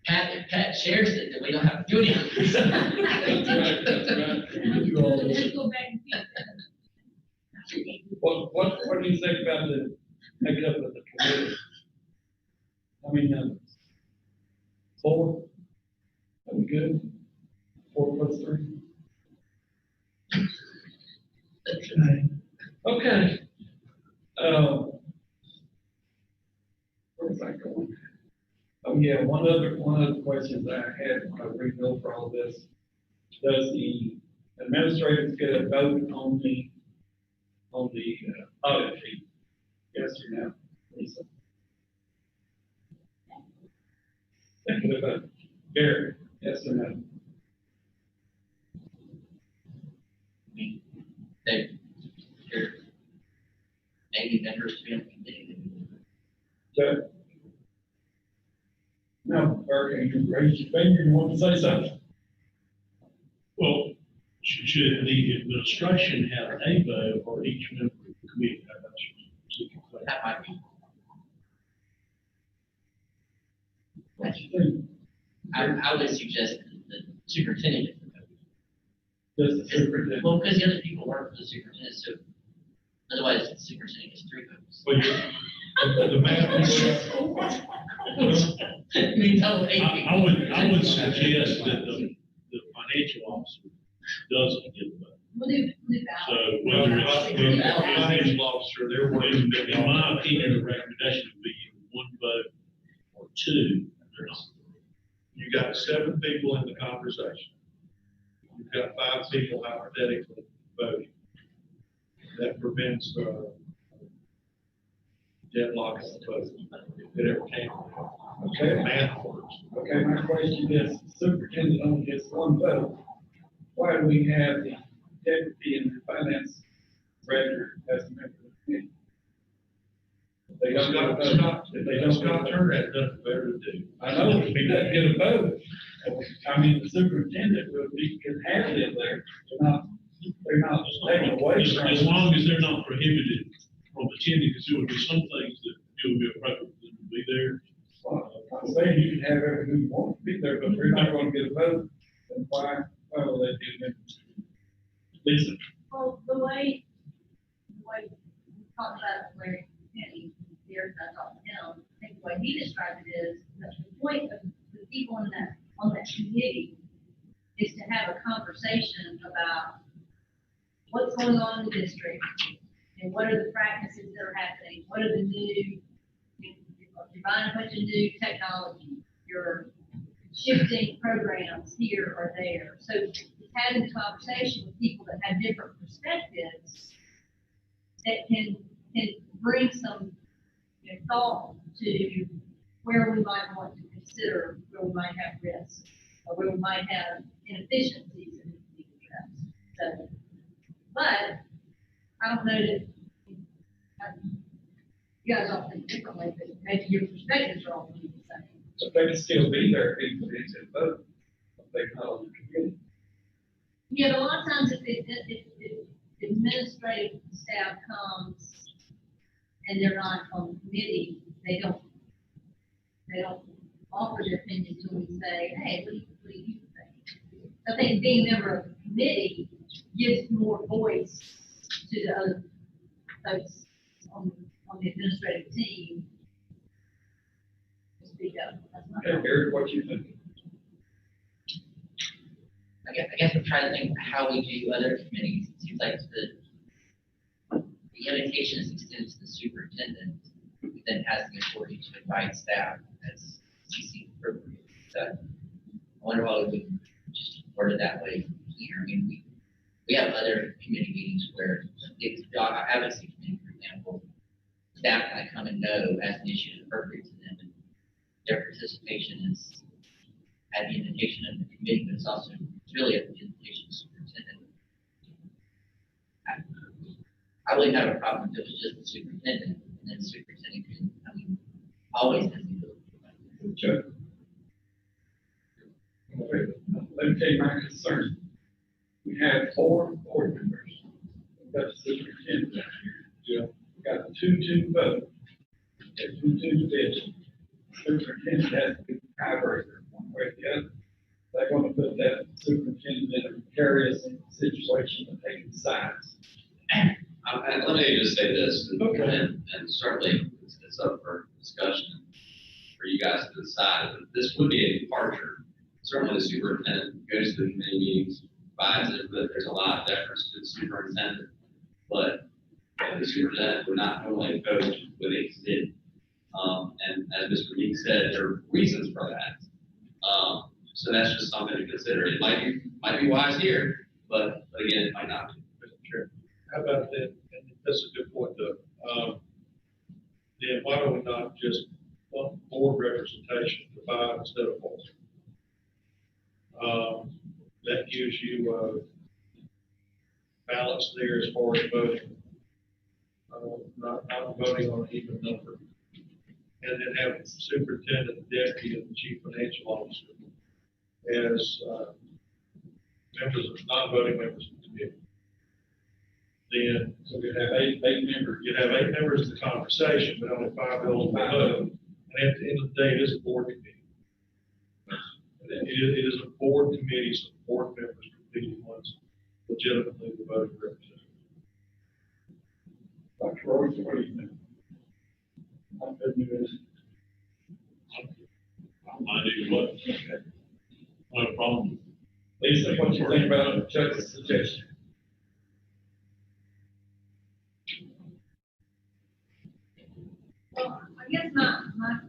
Pat, if Pat shares it, then we don't have to do anything. That's right, that's right. You do all this. Let's go back and fix that. What do you think about the, make it up with the committee? I mean, 4? That we good? 4 plus 3? it. Okay. Where's that going? Oh, yeah, one other question that I had when I read over all this. Does the administrators get a vote on the audit fee? Yes or no, Lisa? Thinking about it. Gary, yes or no? They, they're maybe members to be on the committee. Okay. No, okay, you raised your finger, you want to say something? Well, should the administration have a vote or each member of the committee? That might be. What you think? I would suggest that the superintendent. Does the superintendent? Well, because the other people work for the superintendent, so otherwise the superintendent gets 3 votes. But the math, I mean, no, I would suggest that the financial officer doesn't get a vote. We'll do So that. whether it's, financial officer, they're working. in my opinion, the recommendation would be either 1 vote or 2. They're not. You got 7 people in the conversation. You've got 5 people hypothetically voting. That prevents, deadlock in the vote, if it ever came. Okay. Math works. Okay, my question is, superintendent only gets 1 vote. Why do we have the deputy and the finance director as a member of the committee? If they don't get a vote. If they don't Scott get a Turner vote. had nothing better to do. I know, if he doesn't get a vote, I mean, the superintendent will be, can have them there, they're not taken away from. As long as they're not prohibited from attending, because there would be some things that it would be appropriate for them to be there. I'm saying you can have everyone who wants to be there, but if they're not gonna get a vote, then why will they do that? Lisa? Well, the way we talked about Larry Kenny, here, I talked to him, I think the way he described it is, that the point of the people on that committee is to have a conversation about what's going on in the district, and what are the practices that are happening, what are the new, you're buying a bunch of new technology, you're shifting programs here or there. So it's having a conversation with people that have different perspectives that can bring some thought to where we might want to consider, where we might have risks, or where we might have inefficiencies that need to be addressed. So, but I don't know that you guys all think differently, but maybe your perspectives are all the same. So they can still be there, if they said vote, if they're not on the committee. Yeah, but a lot of times if administrative staff comes and they're not on the committee, they don't offer their opinion until we say, hey, what do you think? I think being a member of the committee gives more voice to the other folks on the administrative team to speak up. That's my Okay, Eric, what you think? I guess I'm trying to think how we do other committees. It seems like the invitation is extended to the superintendent, who then has the authority to invite staff as he sees appropriate. So I wonder why we would just word it that way here. I mean, we have other committee meetings where it's job advocacy committee, for example, staff might come and go as an issue is appropriate to them, and their participation is at the invitation of the committee, but it's also really at the invitation of the superintendent. I wouldn't have a problem if it was just the superintendent, and then the superintendent could, I mean, always has the ability. Chuck. Let me tell you my concern. We have 4 board members. We've got the superintendent down here. Yeah. We've got the 2-2 vote. The 2-2 division. Superintendent has to be the tiebreaker one way or the other. They're gonna put that superintendent in a precarious situation to take sides. And let me just say this, Okay. and certainly it's up for discussion for you guys to decide, but this would be a departure. Certainly the superintendent goes to the committee meetings, provides it, but there's a lot of deference to the superintendent. But the superintendent would not normally vote with a committee. And as Mr. Meek said, there are reasons for that. So that's just something to consider. It might be wise here, but again, it might not be. Sure. How about that? And that's a good point, though. Then why do we not just want board representation to 5 instead of 4? That gives you, balance there as far as voting. Not voting on an even number. And then have the superintendent, the deputy, and the chief financial officer as, members of, non-voting members of the committee. Then, So we have 8 members. you'd have 8 members of the conversation, but only 5 eligible to vote. And at the end of the day, it is a board committee. It is a board committee, so the board members competing ones legitimately the voting representative. Dr. Royce, what do you think? I'm good with this. I do what? Not a problem. Lisa, what do you think about Chuck's suggestion? Well, I guess my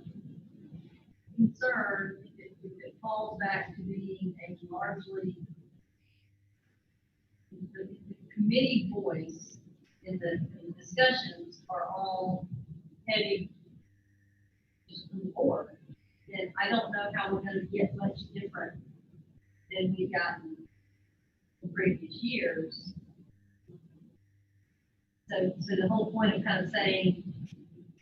concern, if it falls back to being a largely the committee voice in the discussions are all heavy just from the board. And I don't know how we're gonna get much different than we've gotten in previous years. So the whole point of kind of saying,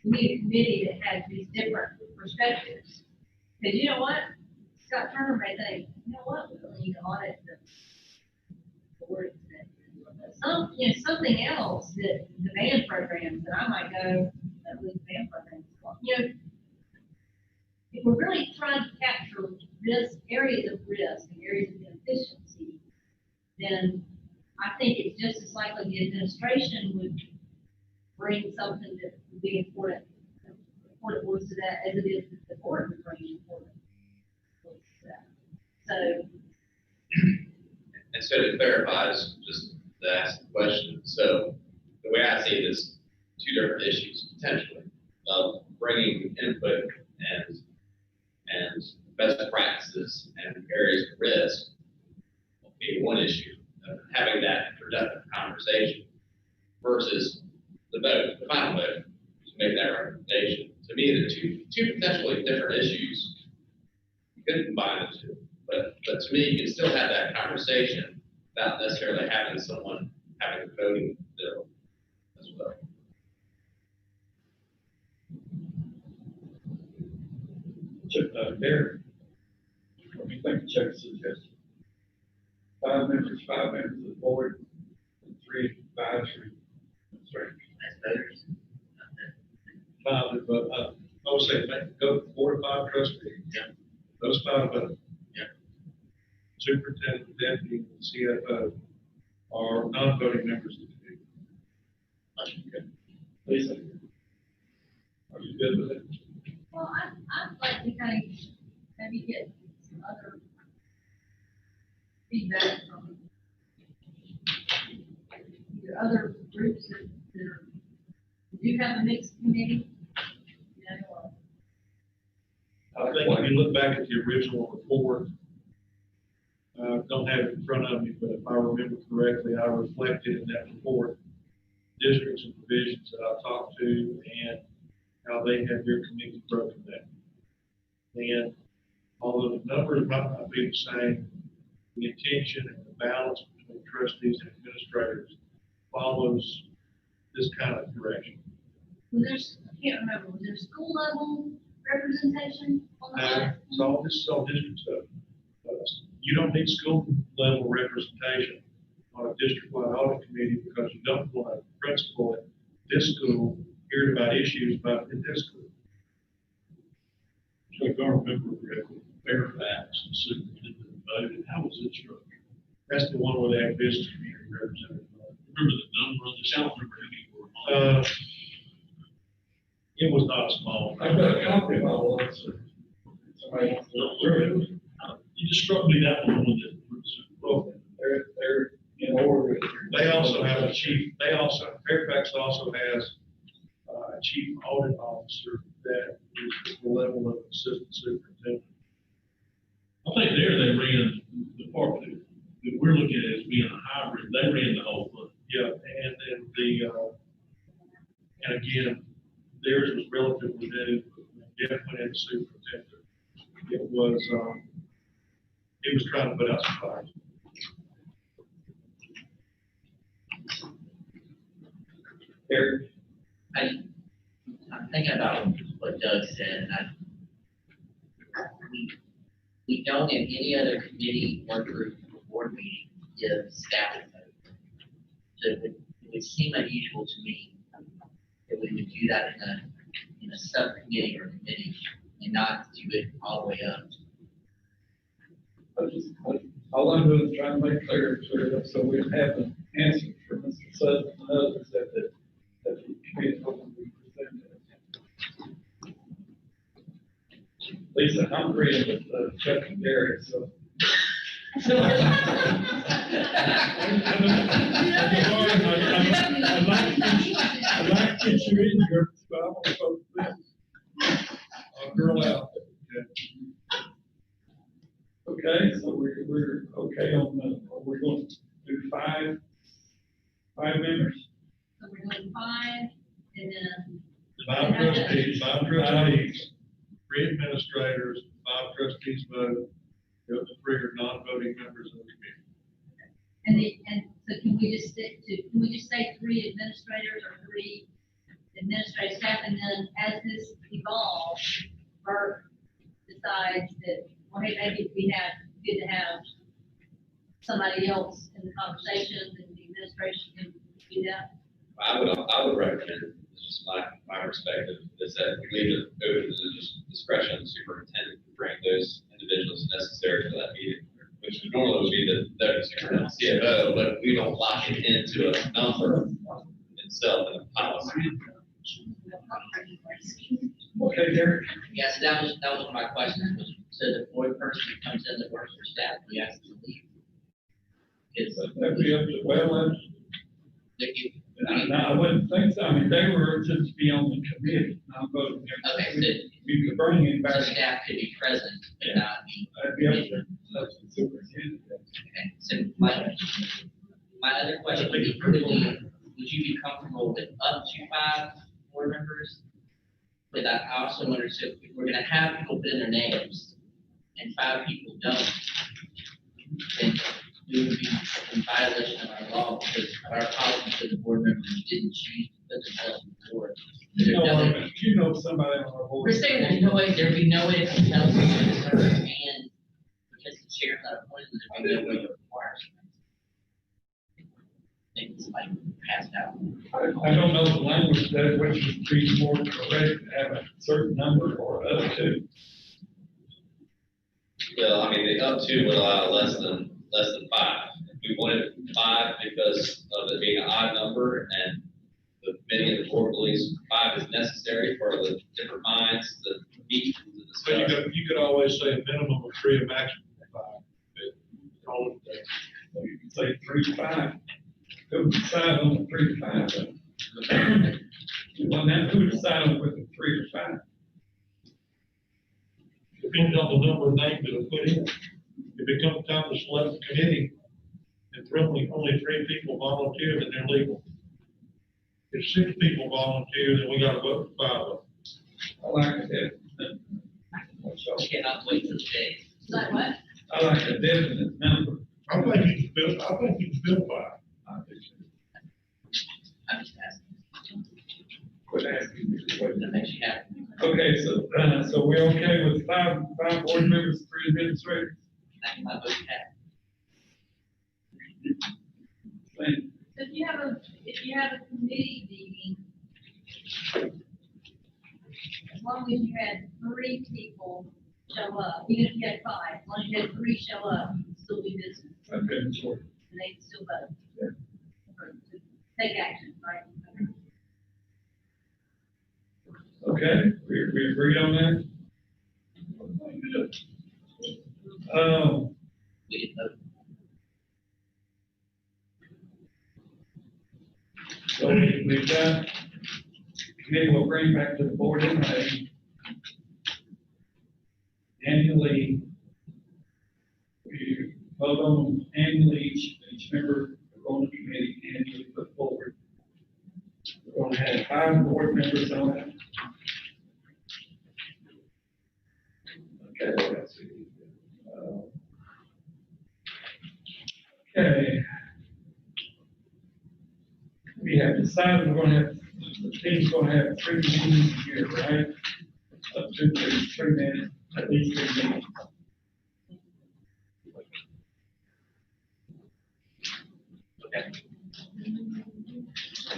we need a committee that has these different perspectives. Because you know what? Scott Turner may think, you know what, we don't need to audit the board. Something else that the band programs that I might go, at least band programs, if we're really trying to capture risk, areas of risk and areas of inefficiency, then I think it's just as likely the administration would bring something that would be important voice to that as it is that the board would bring important voice to that. So. And so to clarify, just to ask the question, so the way I see it is 2 different issues potentially of bringing input and best practices and areas of risk being one issue, having that productive conversation versus the vote, the final vote, to make that recommendation. To me, the two potentially different issues. You could combine the 2, but to me, you can still have that conversation without necessarily having someone having a voting bill as well. Derek, what do you think of Chuck's suggestion? 5 members of the board, and 3 advisory. As voters. But I would say, go 4 to 5 trustees. Yeah. Those 5 vote. Yeah. Superintendent, deputy, and CFO are non-voting members of the committee. Okay. Lisa, are you good with it? Well, I'd like to kind of maybe get some other feedback from either other groups that do have a mixed committee. I think if you look back at the original report, don't have it in front of me, but if I remember correctly, I reflected in that report districts and divisions that I talked to and how they had their committee broken down. And although the numbers might not be the same, the intention and the balance between trustees and administrators follows this kind of direction. Was there, I can't remember, was there school level representation on the audit? This is all district stuff. You don't need school level representation on a district-wide audit committee because you don't want a principal at this school hearing about issues about in this school. So if I remember correctly, Fairfax, the superintendent voted, how was it structured? That's the one where they have business community representative. Remember the number of the, I don't remember who you were on. It was not small. I've got a copy of all those. Somebody wants to look through it. You just struck me that one with it. Well, they're in order. They also have a chief, Fairfax also has a chief audit officer that is the level of assistant superintendent. I think there they ran the part that we're looking at as being a hybrid, they ran the whole thing. Yeah, and then and again, theirs was relatively new, Jeff went in superintendent. It was trying to put out some fires. Eric, I'm thinking about what Doug said, and we don't in any other committee or group or board meeting give staff a vote. So it would seem unusual to me that we would do that in a subcommittee or committee and not do it all the way up. all I'm doing is trying to make clear so we have an answer for Mr. Sutton and others that the committee will be presented. Lisa, I'm agreeing with Chuck and Gary, so. I'd like to get you in here, but I want to vote for this. I'll girl out. Okay, so we're okay on we're going to do five members. So we're doing 5, and then. Five trustees, 3 administrators, 5 trustees vote, the other 3 are non-voting members of the committee. And so can we just say 3 administrators or 3 administrative staff, and then as this evolves, Bert decides that, well, hey, maybe we have, good to have somebody else in the conversation, and the administration can do that. I would recommend, this is my perspective, is that we leave it open to the discretion of the superintendent to bring those individuals necessary for that meeting, which would normally would be the deputy superintendent, CFO, but we don't lock it into a number itself in the policy. Okay, Gary? Yes, that was one of my questions, was, so the board person who comes in that works for staff, we ask them to leave. That'd be up to, well, Okay, no, I wouldn't think so. I mean, they were just to be on the committee, not voting. so You could bring the anybody. staff could be present, but not be. That'd be up to the superintendent. Okay, so my other question would be, would you be comfortable with up to 5 board members? But I also wonder, so if we're gonna have people put in their names and 5 people don't, then we would be in violation of our law because of our policy for the board members didn't choose to put themselves on the board. You know somebody on our board. We're saying there's no way, there'd be no way to tell them to serve, and because the chair's not appointed, there'd be no way to require something. I think it's like passed out. I don't know the language that which would be more correct to have a certain number or up to. Well, I mean, the up to would allow less than 5. If we wanted 5 because of it being an odd number and many of the board believes 5 is necessary for the different minds to meet and So discuss. you could always say a minimum of 3, a maximum of 5. Call it a day. So you can say 3 to 5. Who decide on the 3 to 5? Well, now who decide with the 3 to 5? Depends on the number of names that are put in. If it comes time to select a committee, and only 3 people volunteer, then they're legal. If 6 people volunteer, then we gotta vote for 5 of them. I like it. I cannot wait till the day. Is that what? I like a definite number. I think you can fill 5. I'm just asking. That makes you happy. Okay, so we're okay with five board members, 3 administrators? That's my vote happy. Same. So if you have a committee meeting, as long as you had 3 people show up, even if you had 5, as long as you had 3 show up, you can still do business, Okay, sure. and they can still vote. Yeah. Or to take action, right? Okay, we agreed on that? We can vote. So we've got, committee will bring back to the board in May. Annually, we vote on annually, each member on the committee annually put forward. We're going to have 5 board members on it. Okay, let's see. Okay. We have decided we're going to have, the team's going to have 3 meetings a year, right? Up to 3 minutes, at least 3 meetings.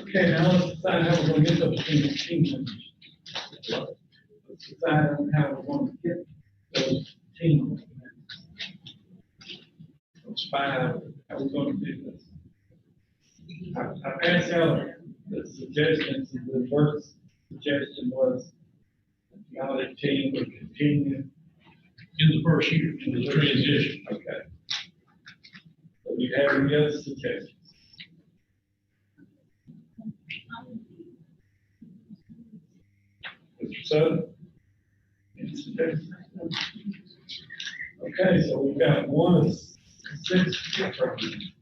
Okay, now let's decide how we're going to get those team members. Let's decide on how we're going to get those team members. Let's find out how we're going to do this. I passed out the suggestions, and the first suggestion was the audit team would continue. In the first year, in the transition. Okay. So do you have any other suggestions? Mr. Sutton? Any suggestions? Okay, so we've got 1 of 6 programs.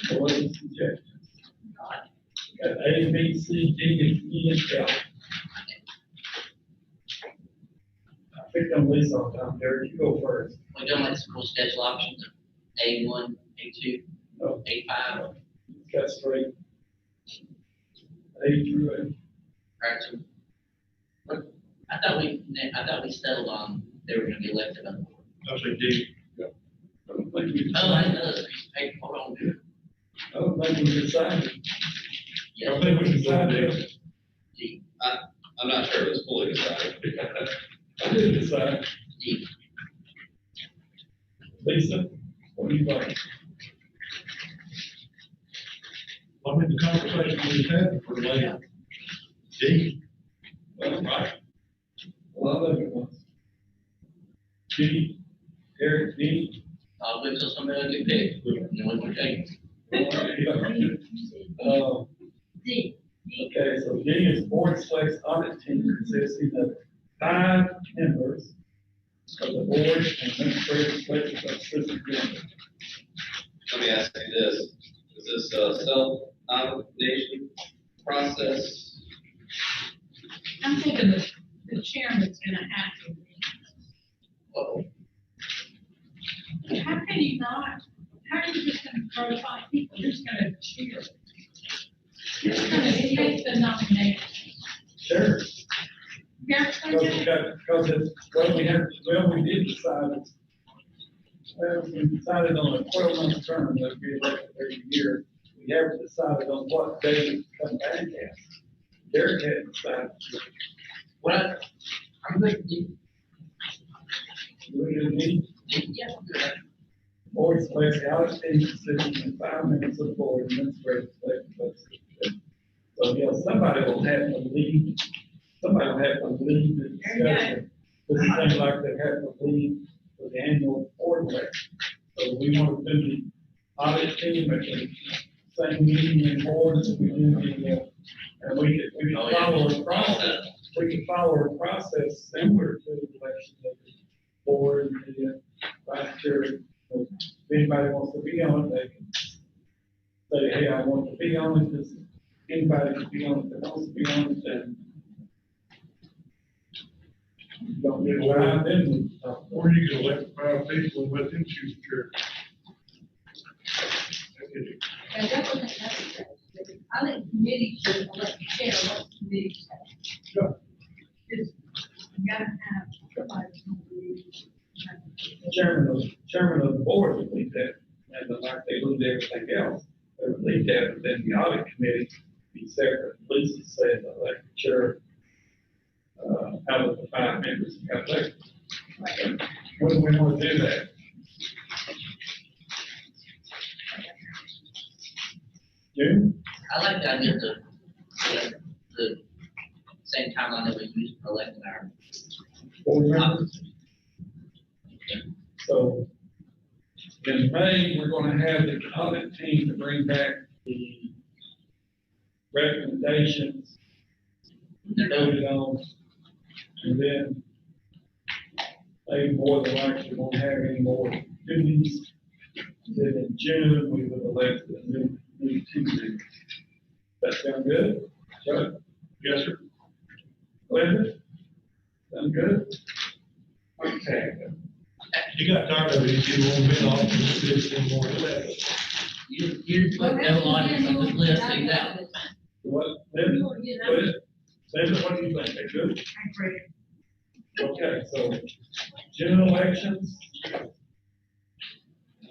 So what is the suggestion? Got A, B, C, D, and E, and F. I picked on these all the time. Derek, you go first. We don't like school schedule options, A1, A2, No. A5, That's straight. A through A. right? So, what- I thought we settled on they were gonna be elected on the board. I say D. I don't think we Oh, I decided. know, this piece of paper, hold on. I don't think we decided. I Yeah, think we decided. D, I'm not sure it was fully decided. I did decide. D. Lisa, what do you think? I mean, the conversation we just had for later. D. Well, right. A lot of it was. D, Eric, D. I'll wait till somebody else get picked, and then we can change. D. Okay, so D is board selects audit team consisting of 5 members of the board and administrative selected by assistant director. Let me ask you this, is this a self-nomination process? I'm thinking the chairman's gonna have to. Uh-oh. How can you not, how are you just gonna throw 5 people, you're just gonna cheer? It's gonna take the nomination. Sure. Garrett's gonna do it. Because it's, we did decide, we decided on a 12-month term that we elected every year. We haven't decided on what day we come back at. Derek hadn't decided. What, I'm going to D. We're gonna need Yeah, I'm good. board selects audit team consisting of 5 members of the board and administrative selected. So, yeah, somebody will have to lead the discussion. This is things like they have to lead for the annual board election. So we want to do the audit team at the same meeting in board as we do the, and we can Oh, yeah. follow a process. We can follow a process similar to the election of the board and the vice chair. If anybody wants to be on it, they can say, hey, I want to be on it. Does anybody can be on it that wants to be on it, and you don't get right, then we talk. Or you can elect 5 people and let them choose the chair. And that wasn't necessary. I think committee should elect the chair, let the committee say. You gotta have somebody who believes. Chairman of the board would lead that, and like they lead everything else, they would lead that, but then the audit committee be separate. Lisa said, like, chair, out of the 5 members, you have that. When we want to do that? June? I like the idea of the same timeline that we use for electing our Board members? officers. So in May, we're gonna have the audit team to bring back the recommendations They're done. voted on. And then they more than likely won't have any more duties. Then in June, we would elect the new team. That sound good? Chuck? Yes, sir. Linda? Sound good? Okay. You got tired of it, you won't be off, just did one more. You put no audits on this list, take that. What, Linda? What, Linda, what do you think? They good? Okay, so June elections.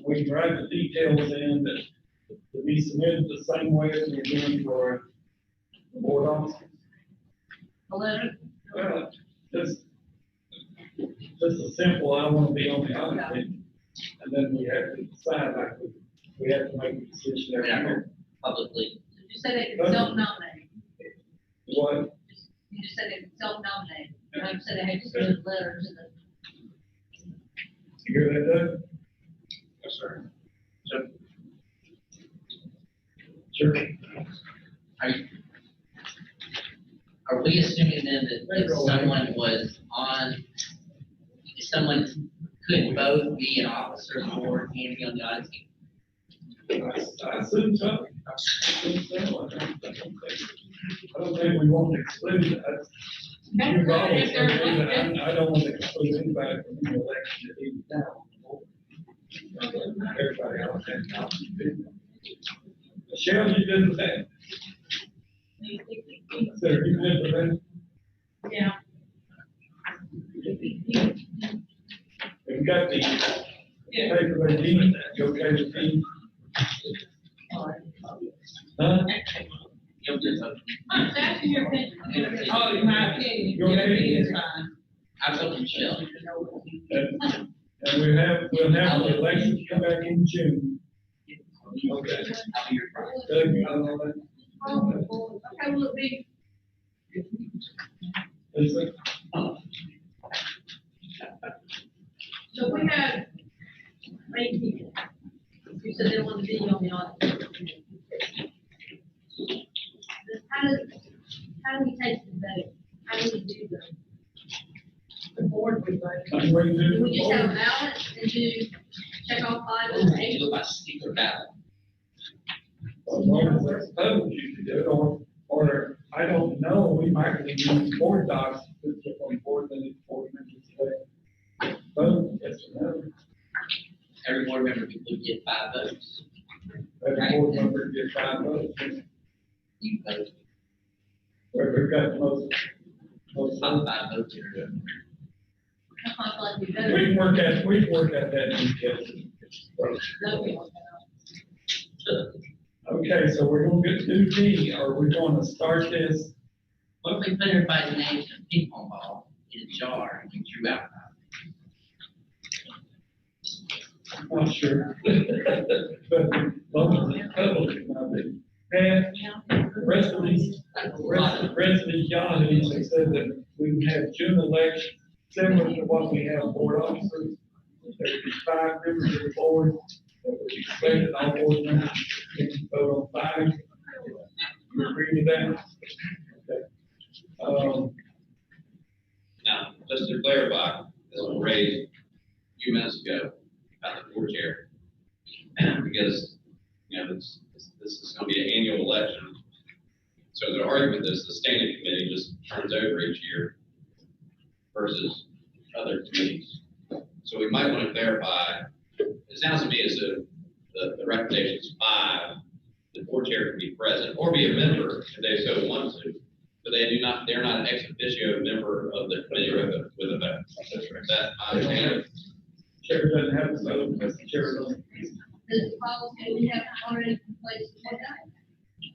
We can write the details in that to be submitted the same way as we're doing for the board officers. 11. Well, just a simple, I want to be on the audit committee. And then we have to decide, like, we have to make a decision every year. Publicly. You said they could self-nominate. What? You just said they could self-nominate. Like I said, they had to send a letter to the. You hear that, Doug? Yes, sir. Sure. Are we assuming then that if someone was on, if someone could both be an officer of the board and be on the audit team? I assume so. I don't think we want to exclude that. You always say that. I don't want to exclude anybody from the election at any time. Everybody else has an option. Michelle, you good with that? So are you good with that? Yeah. We've got the paper by Dean, you okay with Dean? Huh? You'll just, I'm asking your opinion. Oh, in my opinion, Your opinion. fine. I'm talking Michelle. And we'll have the elections come back in June. Okay. I'll be your friend. Doug, you know that? Okay, will it be? Lisa? So we had 8 people. You said they wanted to be on the audit. How do we take the vote? How do we do the board we vote? I'm waiting to. Do we just have a ballot and do, check off 5 and They 8? go by secret ballot. As long as there's vote, you can do it, or I don't know, we might need to use board docs, put it on board, then it's board members today. Vote, yes or no, Every board member would get 5 votes. every board member gets 5 votes, You vote, where we've got the most votes. 5 votes here. How much like we We vote? can work at that detail. No, we don't. Okay, so we're gonna get to D, are we gonna start this? What if we put everybody's names in a ping pong ball in a jar and you drew out? I'm not sure. But, most of the public, might be. And the rest of these yahoos have said that we would have June election, similar to what we have board officers. There would be 5 members of the board, that would be expected, all board members can vote on 5. You agree with that? Okay. Now, just to clarify, this was raised a few minutes ago about the board chair. Because, this is gonna be an annual election. So the argument is the standing committee just turns over each year versus other committees. So we might want to clarify, it sounds to me as if the recommendation is 5, the board chair can be present or be a member if they so want to, but they do not, they're not an ex officio member of the committee with a vote. Is that my understanding? Chair doesn't have a vote, because the chair doesn't. This policy we have already in place for that.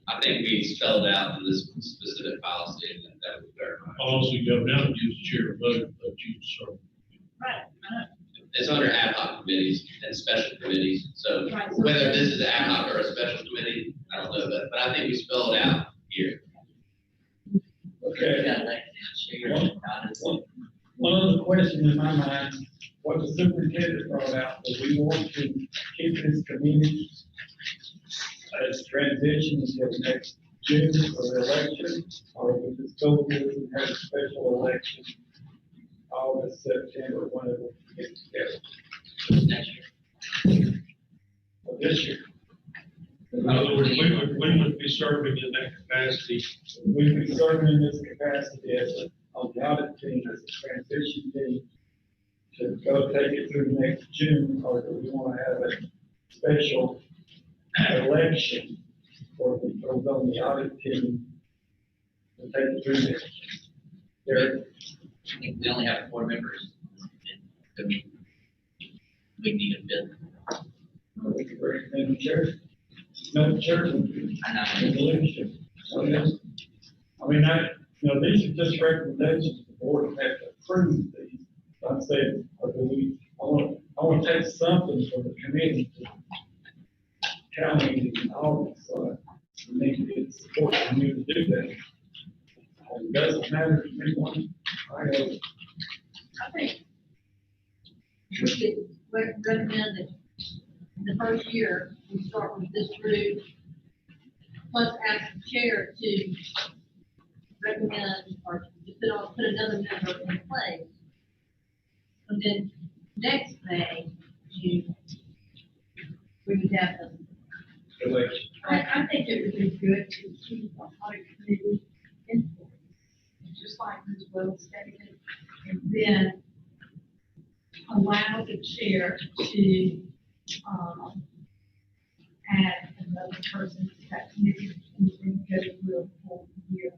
I think we spelled out in this specific policy and that was verified. Policy go down and use the chair vote, but you serve. Right. It's under ad hoc committees and special committees, so Right. whether this is ad hoc or a special committee, I don't know, but I think we spelled it out here. Okay. Yeah, like, share, not as- One other question in my mind, what the superintendent brought out, that we want to keep this committee as transition until next June for the election, or we just go with it and have a special election August, September, whenever we get together next year. for this year. In other words, we would be serving in that capacity. We've been serving in this capacity on the audit team as a transition team to go take it through next June, or do we want to have a special election for those on the audit team to take it through next year? I think we only have 4 members. So we need a fifth. We could recommend the chair. No, the chair would be I know. in the leadership. So, yes. I mean, these are just recommendations. The board have to approve these. I'm saying, or do we, I want to take something from the committee to tell me in August, so I need to get support from you to do that. It doesn't matter to me one, I know. I think we could recommend that in the first year, we start with this group, plus ask the chair to recommend or to put another member in place. And then next May, we would have them. Election. I think it would be good to keep the audit committee in place, just like Ms. Wells stated, and then allow the chair to, add another person to that committee, and then go through a full year.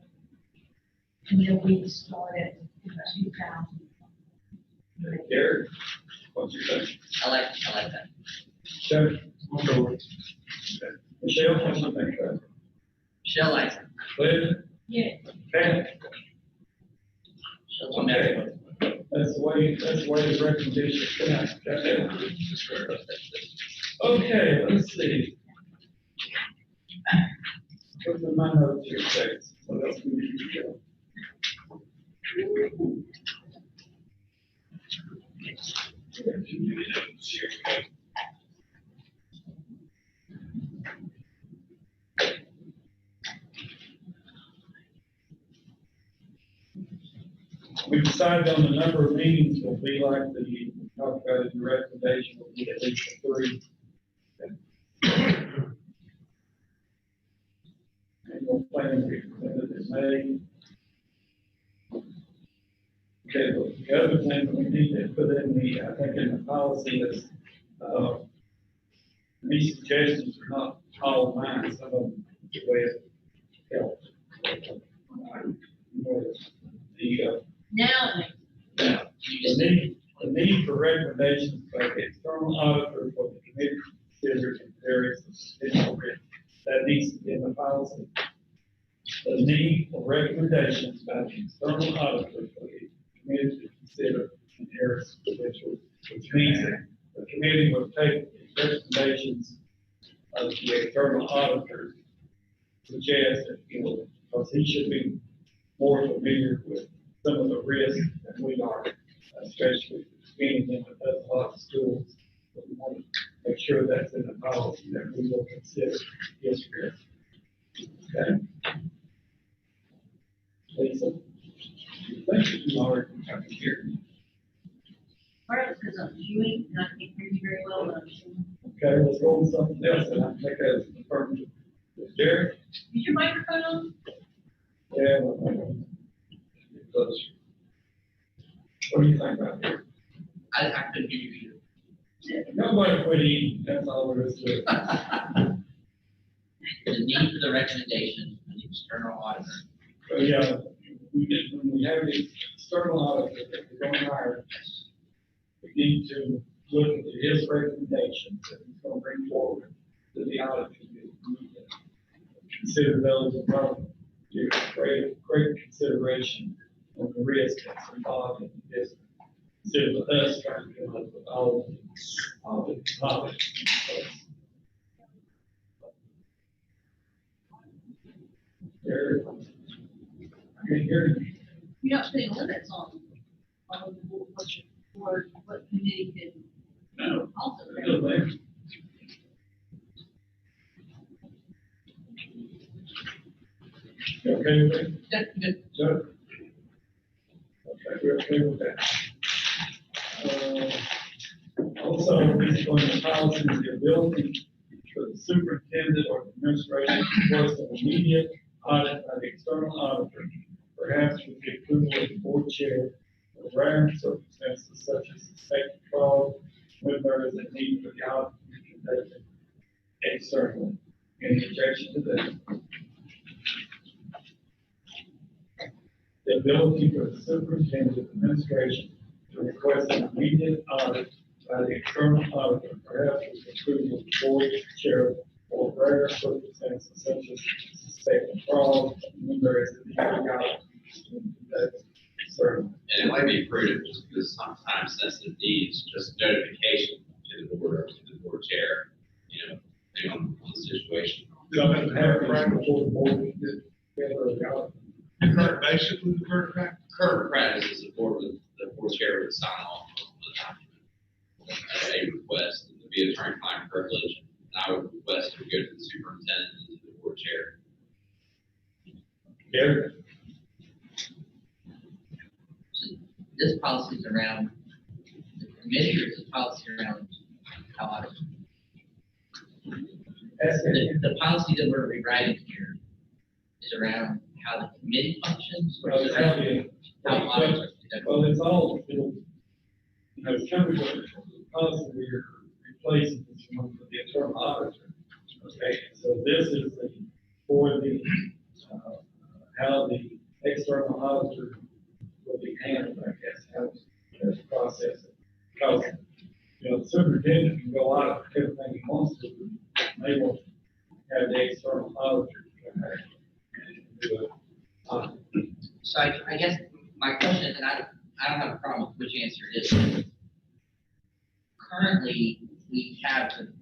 And then we start at 2000. Gary, what's your think? I like that. Jeff? Michelle, what's your think? Michelle likes it. Cliff? Yeah. Pat? She'll come back. That's the way the recommendation come out. Got that? Okay, let's see. What's in my notes here, Chase? What else do we need to go? We decided on the number of meetings will be like we talked about in the recommendation, will be at least 3. Annual planning we presented in May. Okay, the other thing that we need to put in I think in the policy is, these suggestions are not all mine, some of them the way it helps. Now, The need for recommendations by the external auditor for the committee to consider in various potential risks. That needs to be in the policy. The need for recommendations by the external auditor for the committee to consider in various potential, which means that the committee will take the recommendations of the external auditor, suggest that, because he should be more familiar with some of the risks than we are, especially being in a lot of schools. But we want to make sure that's in the policy that we will consider this risk. Okay? Lisa? Thank you, Lord. I'm here. part of it because I'm viewing and I can't hear you very well. Okay, let's go on to something else and I'll take that as affirmative. Jerry? Is your microphone on? Yeah. Close. What do you think about here? I couldn't hear you Nobody quit eating, that's all there is to it. either. The need for the recommendation of the external auditor So, yeah, when we have the external auditor that we're going to hire, we need to look at his recommendations that he's going to bring forward to the audit committee. We need to consider those and probably give great consideration on the risk that's involved in this. Instead of us trying to come up with all the topics. There, I can hear you. You're not putting limits on what committee can No, also. no, there. You okay with that? That's good. Joe? Okay, we're okay with that. Also, it's going to policy the ability for the superintendent or administration to request an immediate audit by the external auditor, perhaps with the approval of the board chair, for rare circumstances such as suspected fraud, when there is a need for the audit to be conducted externally. Any objection to that? The ability for the superintendent administration to request an immediate audit by the external auditor, perhaps with the approval of the board chair for rare circumstances such as suspected fraud, when there is a need for the audit to be conducted externally. And it might be prudent, just because sometimes sensitive needs, just notification to the board or to the board chair, depending on the situation. Something happens before the board can get together the audit. Basically, the current practice. Current practice is the board chair would sign off on the document. A request to be attorney-client privilege, and I would request to go to the superintendent and to the board chair. Gary? This policy is around the committee, or is the policy around how audit? The policy that we're rewriting here is around how the committee functions, or is it around how audits are conducted? Well, it's all, it's kind of a policy where you're replacing this one for the internal auditor. Okay, so this is for the, how the external auditor will be handled, I guess, how this process. Because, the superintendent can go out and everything he wants to, and they will have the external auditor come back and do it. So I guess my question is, and I don't have a problem with which answer it is. Currently, we have the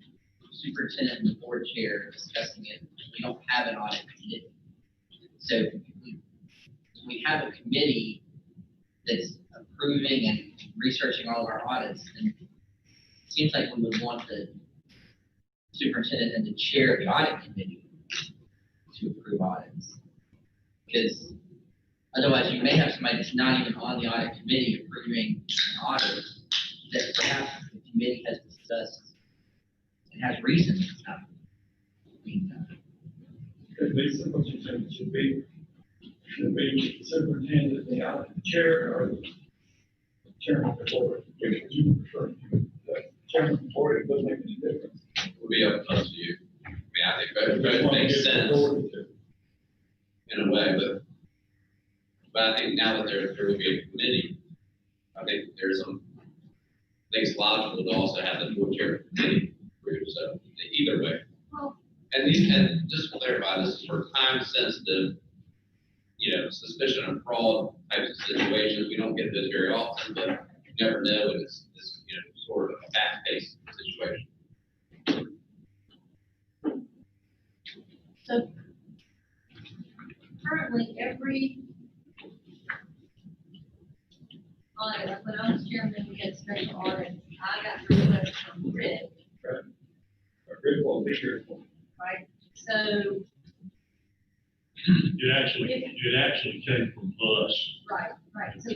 superintendent and the board chair discussing it. We don't have an audit committee. So we have a committee that's approving and researching all of our audits, and it seems like we would want the superintendent and the chair of the audit committee to approve audits. Because otherwise, you may have somebody that's not even on the audit committee approving an audit that perhaps the committee has discussed and has reasons it's not being done. Could be simple, you think it should be the superintendent, the audit chair, or the chairman of the board. Which would you prefer? The chairman of the board, it doesn't make any difference. It would be up to you. I think both makes sense in a way, but I think now that there will be a committee, I think it's logical to also have the board chair committee group, so either way. And just to clarify, this is for time sensitive, suspicion of fraud types of situations. We don't get this very often, but you never know, and it's sort of a fast-paced situation. So currently, every audit, like when I was chairman, we had special audits, I got requests from Rick, Rick will be here. right? So, It actually came from us. right. So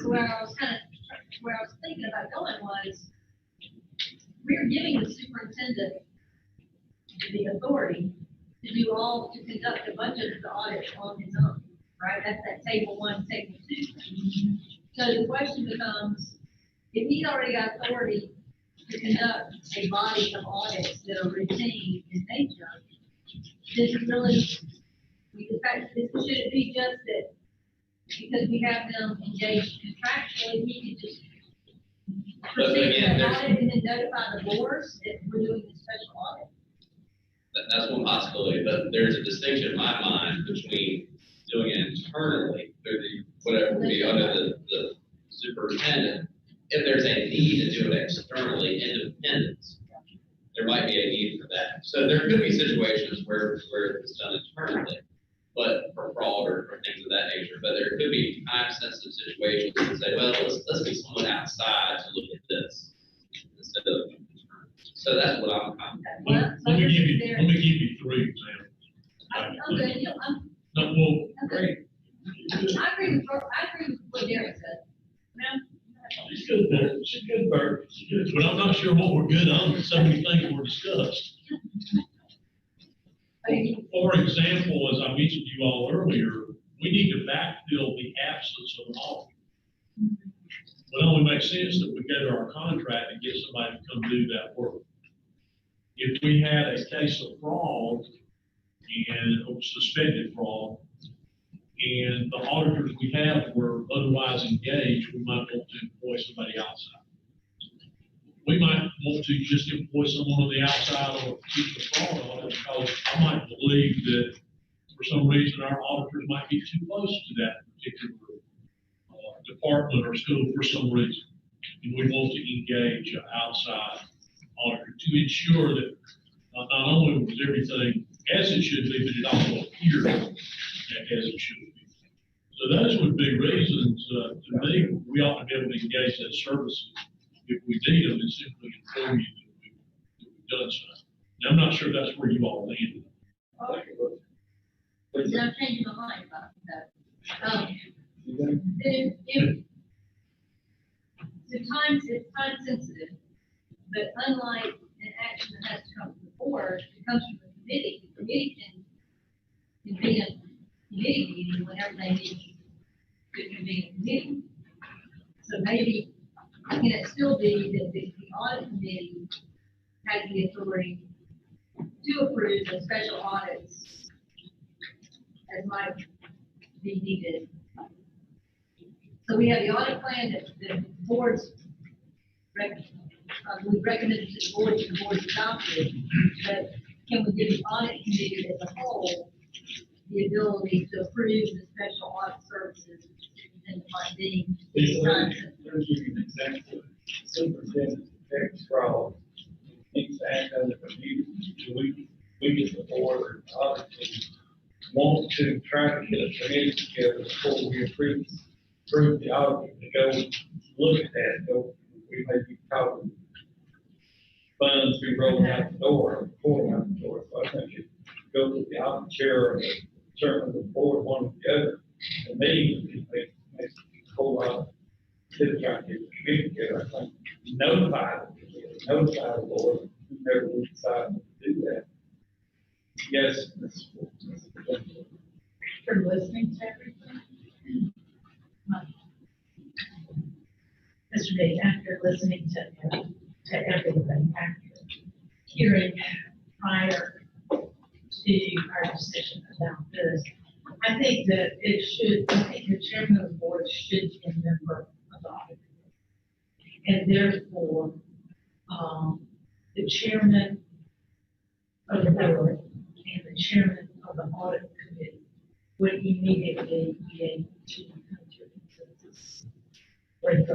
where I was thinking about going was, we're giving the superintendent the authority to conduct a budget of the audit on his own, right? That's that table 1, table 2. So the question becomes, if he's already got authority to conduct a body of audits that are routine in nature, does he really Should it be just that because we have them engaged contractually, we could just But proceed again, with the there's, audit and then notify the boards that we're doing a special audit? that's one possibility, but there's a distinction in my mind between doing it internally through the, whatever would be under the superintendent. If there's a need to do it externally, independence, there might be a need for that. So there could be situations where it's done internally, but for fraud or things of that nature. But there could be time-sensitive situations that say, well, let's be someone outside to look at this instead of internal. So that's what I'm. Let me give you 3 examples. I'm good, you know, No, well, I'm good. I agree with what Derek said. She's good there, she's good bird, she's good. but I'm not sure what we're good on, so many things were discussed. For example, as I mentioned to you all earlier, we need to backfill the absence of an audit. It only makes sense that we go to our contract and get somebody to come do that work. If we had a case of fraud or suspected fraud, and the auditors we have were otherwise engaged, we might want to employ somebody outside. We might want to just employ someone on the outside of a particular fraud audit because I might believe that for some reason our auditors might be too close to that particular department or school for some reason. And we want to engage an outside auditor to ensure that not only was everything as it should be, but it also appeared as it should be. So those would be reasons, to me, we ought to be able to engage that service if we need them and simply inform you that we've done so. Now, I'm not sure that's where you all landed. Did I change my mind about that? If it's time sensitive, but unlike an action that has to come from the board, it comes from the committee. The committee can convene a committee meeting whenever they need to convene a committee. So maybe, can it still be that the audit committee has the authority to approve the special audits as might be needed? So we have the audit plan that the boards we recommended to the board adopted, but can we give the audit committee as a whole the ability to approve the special audit services and the funding? There's an example, superintendent, Derek Straw, needs to act on the review. We as the board or audit team want to try to get a committee together before we approve the audit to go look at that. We may be talking funds be rolling out the door, pouring out the door. So I think it goes with the audit chair or certainly the board, one or the other. And me, it makes a whole lot to try to get the committee together. I think notify the board whenever we decide to do that. Yes, For listening to everything. Mr. Day, after listening to everything, after hearing prior to our decision about this, I think that the chairman of the board should be a member of the audit committee. And therefore, the chairman of the board and the chairman of the audit committee would immediately be able to come to a consensus with,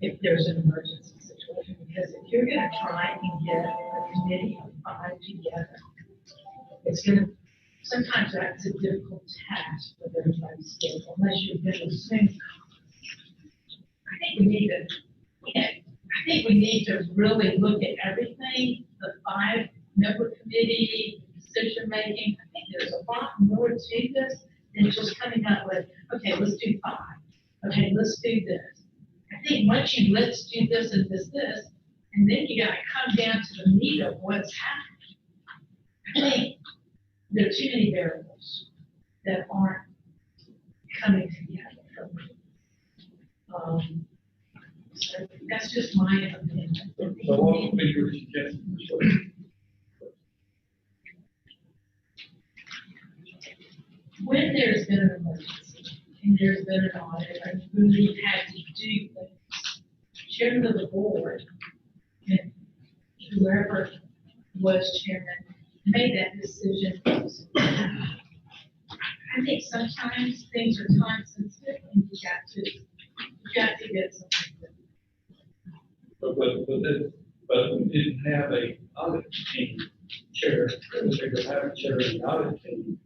if there's an emergency situation, because if you're gonna try and get a committee of 5 together, sometimes that's a difficult task with everybody's schedule, unless you've been the same. I think we need to really look at everything, the 5-member committee, decision making. I think there's a lot more to this than just coming up with, okay, let's do 5. Okay, let's do this. I think once let's do this and this, and then you gotta come down to the meat of what's happening. I think there are too many variables that aren't coming together. So that's just my opinion. so what would be your suggestion? when there's been an emergency and there's been an audit, and when we've had to do things, chairman of the board and whoever was chairman made that decision. I think sometimes things are time sensitive and you got to get something. But we didn't have a audit team chair, we could have a chair in the audit team.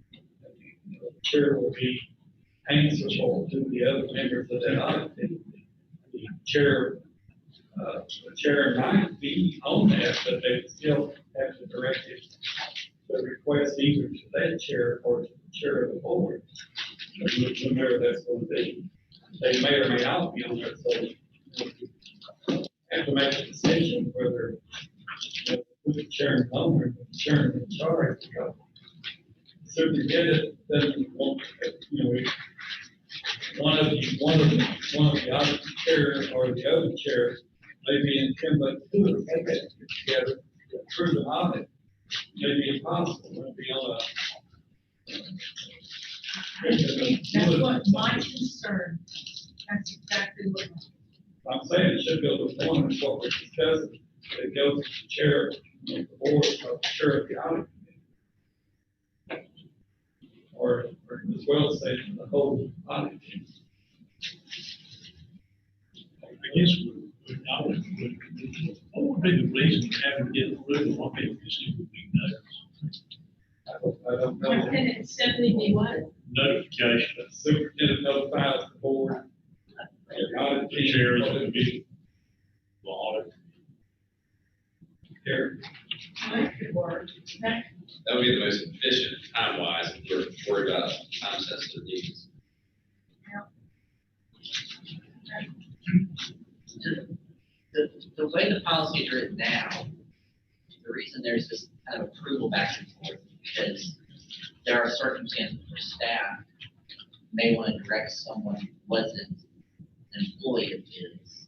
The chair will be answerable to the other members of that audit team. The chair might be on that, but they still have to direct it, the request either to that chair or to the chair of the board. Whomever that's going to be. They may or may not be on there, so have to make a decision whether put the chairman on or put the chairman in charge. Superintendent doesn't want, one of the audit chair or the other chair may be incumbent to take that together to approve an audit. Maybe impossible, it'll be on That's what my concern, that's exactly what. I'm saying it should go to one, is what we're discussing. It goes to the chair of the board, or the chair of the audit committee. Or as well as say the whole audit team. I guess what would be the reason for having to get through the one thing this would be notice? I don't know. Why couldn't it simply be what? Notification. The superintendent notifies the board, the audit The team. chair of the committee. The audit. Chair. That could work. That, That would be the most efficient time-wise if we're worried about time-sensitive needs. The way the policy is written now, the reason there's this kind of approval back and forth is because there are circumstances where staff may want to direct someone who wasn't an employee of his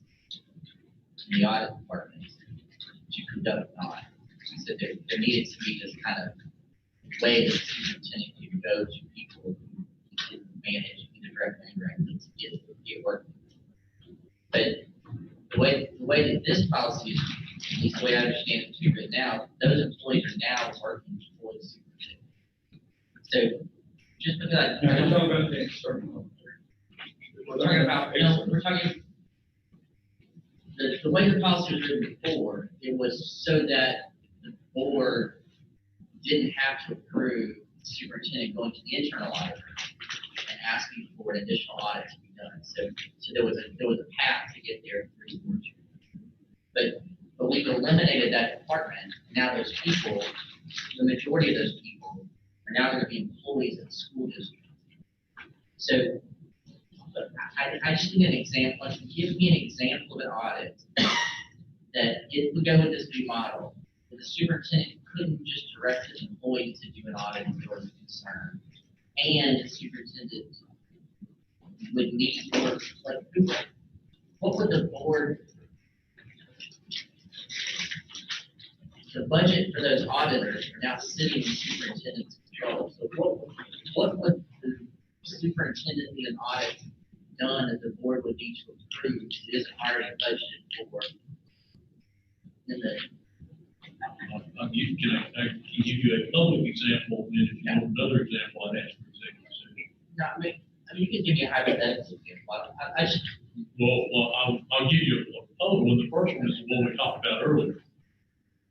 in the audit department to conduct an audit. So there needed to be this kind of way that the superintendent could go to people who can manage either directly or indirectly to get work. But the way that this policy is, at least the way I understand it to be written now, those employees are now working for the superintendent. So just because Now, you're talking about the external. we're talking about, we're talking, the way the policy was written before, it was so that the board didn't have to approve the superintendent going to the internal auditor and asking for an additional audit to be done. So there was a path to get there through the board. But we've eliminated that department. Now those people, the majority of those people are now going to be employees of the school district. So I just need an example. Give me an example of an audit that if we go with this new model, that the superintendent couldn't just direct his employees to do an audit if there was a concern, and the superintendent would need to work, what would the board, the budget for those auditors are now sitting in the superintendent's control. So what would the superintendent need an audit done that the board would need to approve that isn't already budgeted for? In the, I can give you a public example, and if you want another example, I'd ask for executive session. no, I mean, you can give me a hypothetical example. I just, Well, I'll give you a public one. The first one is the one we talked about earlier.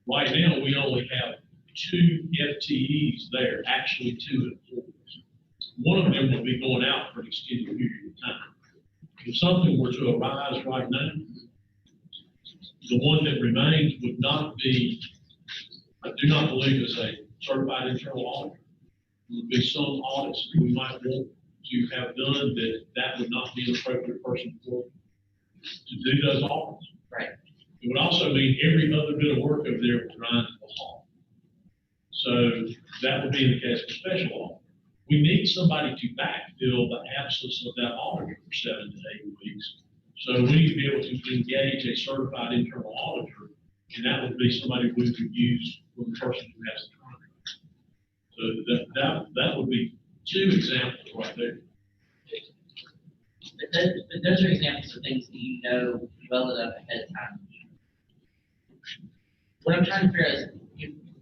Right now, we only have 2 FTEs there, actually 2 employees. One of them will be going out for an extended period of time. If something were to arise right now, the one that remains would not be, I do not believe it's a certified internal auditor. It would be some audits that we might want to have done that would not be an appropriate person for to do those audits. right. It would also mean every other bit of work over there would grind to a halt. So that would be in the case of special audit. We need somebody to backfill the absence of that auditor for 7 to 8 weeks. So we need to be able to engage a certified internal auditor, and that would be somebody we would use for the person who has the contract. So that would be two examples right there. But those are examples of things that you know well enough ahead of time. What I'm trying to figure out is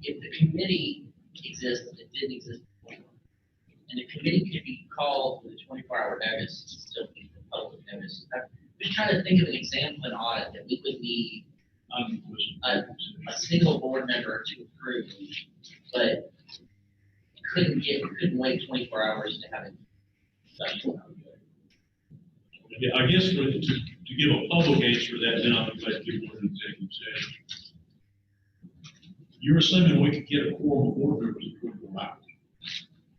if the committee exists, it didn't exist before, and the committee could be called with a 24-hour notice, to still be the public notice. I'm just trying to think of an example in audit that we would need a single board member to approve, but couldn't wait 24 hours to have it done. Yeah, I guess to give a public answer to that, then I would like to give one executive session. You're assuming we could get a quorum of board members in 24 hours.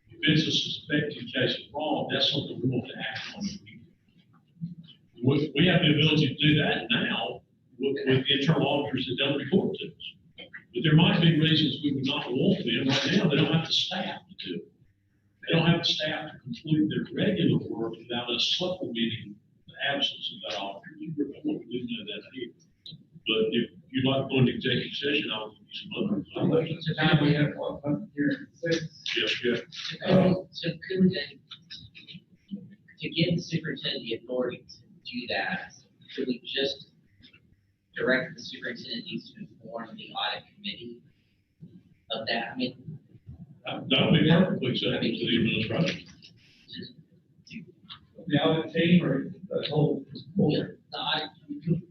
If it's a suspected case of fraud, that's something we want to act on. We have the ability to do that now with internal auditors that don't report to us. But there might be reasons we would not want them right now. They don't have the staff to do it. They don't have the staff to complete their regular work without us supplementing the absence of that auditor. We do know that here. But if you'd like to go into executive session, I'll give you some other. So now we have what, public hearing six? Yes, yeah. So could we then, to give the superintendent the authority to do that, could we just direct the superintendent needs to inform the audit committee of that? I mean, That would be perfectly acceptable to the administration. The audit team or the whole board? the audit, could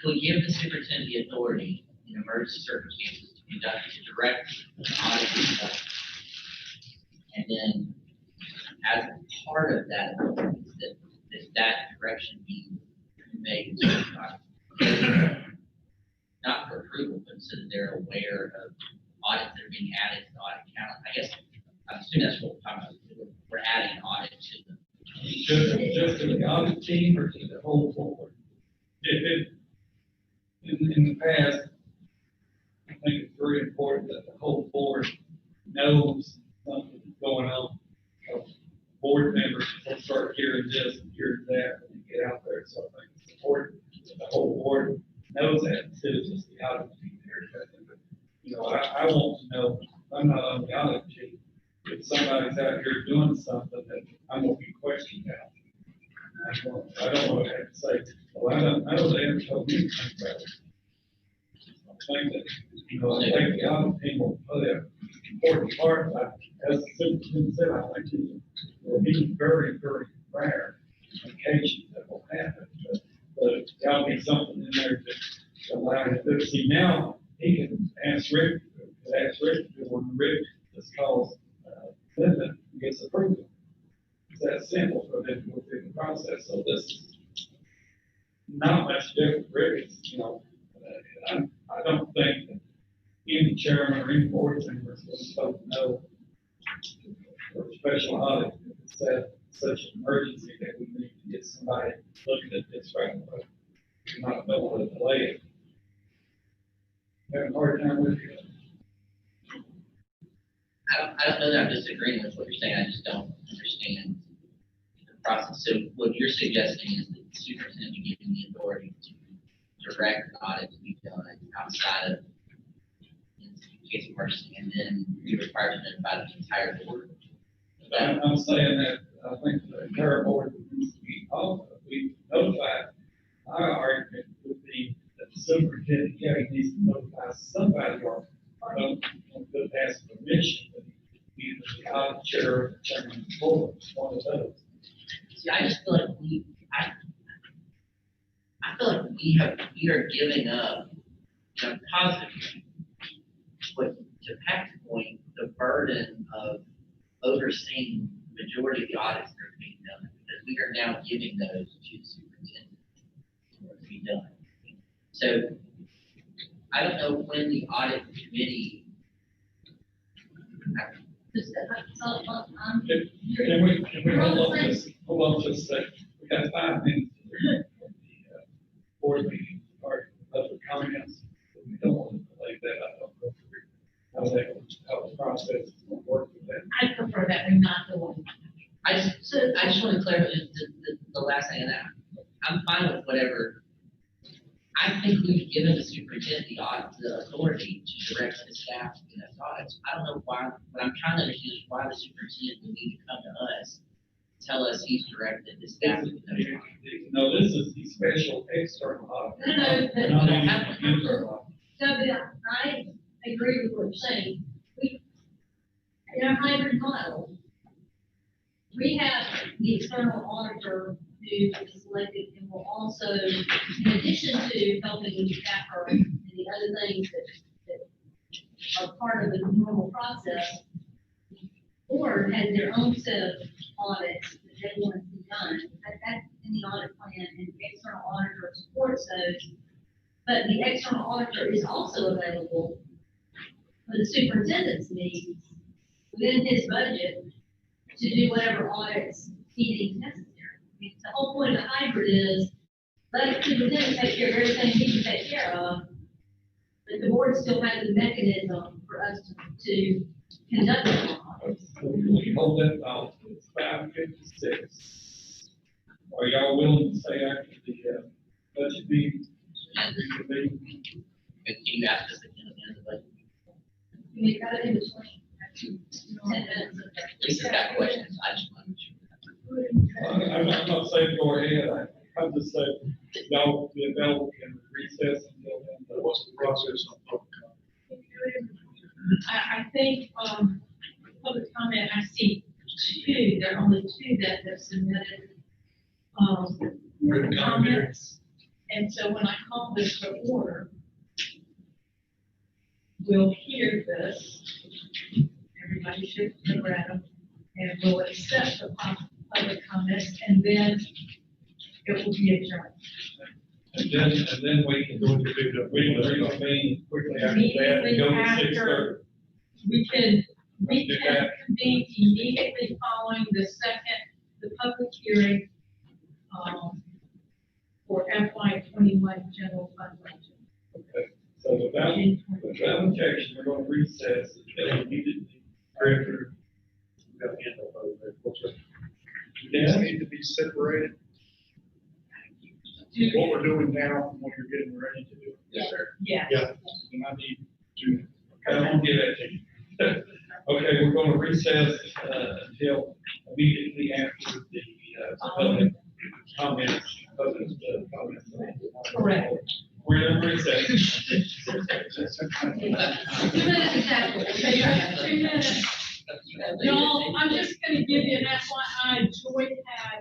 we give the superintendent the authority in emergency circumstances to direct an audit to be done? And then, as part of that, that direction be conveyed to the audit. Not for approval, but so that they're aware of audits that are being added to the audit calendar. I guess, I'm assuming that's what we're talking about. We're adding an audit to them. Just to the audit team or to the whole board? In the past, I think it's very important that the whole board knows something's going on. Board members will start hearing this and hearing that and get out there. So I think it's important that the whole board knows that instead of just the audit team there. You know, I want to know, I'm not on the audit team, if somebody's out here doing something that I'm gonna be questioned about. I don't want to have to say, well, I don't know, they haven't told me anything about it. I think that, you know, I think the audit team will play an important part, but as the superintendent said, I think it will be very, very rare occasions that will happen, but there'll be something in there to allow him to see. Now, he can ask Rick when Rick just calls, Linda gets approval. It's that simple for them to go through the process. So this is not much different, Rick. It's, you know, I don't think that any chairman or any board member is supposed to know for a special audit if it's such an emergency that we need to get somebody looking at this right away. Not know what to delay it. Having a hard time with it. I don't know that I'm disagreeing with what you're saying. I just don't understand the process. So what you're suggesting is that the superintendent be given the authority to direct an audit to be done outside of in case of emergency, and then be required to notify the entire board. I'm saying that I think the entire board needs to be notified. My argument would be that the superintendent, yeah, he needs to notify somebody or don't ask permission, but either the audit chair or the chairman of the board, one of those. See, I just feel like I feel like we are giving up, in a positive way, but to Pat's point, the burden of overseeing the majority of the audits that are being done, because we are now giving those to the superintendent to be done. So I don't know when the audit committee. Can we hold on just a second? We got 5 minutes for the board meeting, or other comments. We don't want to delay that. I don't know how the process is going to work with that. I prefer that we not go on. I just want to clarify the last thing of that. I'm fine with whatever. I think we've given the superintendent the authority to direct the staff to conduct audits. I don't know why, what I'm trying to understand is why the superintendent would need to come to us, tell us he's directed the staff to conduct audits. No, this is the special external audit. No, Not any internal. So, I agree with what you're saying. In our hybrid model, we have the external auditor who is selected and will also, in addition to helping with the CAFR and the other things that are part of the normal process, the board has their own set of audits that they want to see done. That's in the audit plan, and the external auditor supports those. But the external auditor is also available for the superintendent's needs within his budget to do whatever audits he deems necessary. I mean, the whole point of the hybrid is let the superintendent take care of everything he can take care of, but the board still has the mechanism for us to conduct the audits. We hold that out, it's 5:56. Are y'all willing to stay after the, budget meeting? And can you ask us again at the end of the budget? We got it in between. 10 minutes. Lisa's got questions, I just want to. I'm not saying go ahead, I'm just saying, y'all be available in recess until then. But What's the process on public comment? I think, public comment, I see two, there are only two that have submitted, Written commentary. comments. And so when I call this to order, we'll hear this, everybody should have read them, and we'll accept the public comments, and then it will be adjourned. And then we can reconvene quickly after that and go to Immediately 6:30. We can Do that. convene immediately following the public hearing, for FY 21 general fund budget. Okay, so without objection, we're going to recess until immediately. Director. These need to be separated. What we're doing now and what you're getting ready to do. Yes, sir. Yeah. Yeah, and I need to. I won't give that to you. Okay, we're going to recess, until immediately after the, public comments, Correct. We're in recess. 2 minutes exactly. Okay, you have 2 minutes. Y'all, I'm just gonna give you an FYI, Joy had,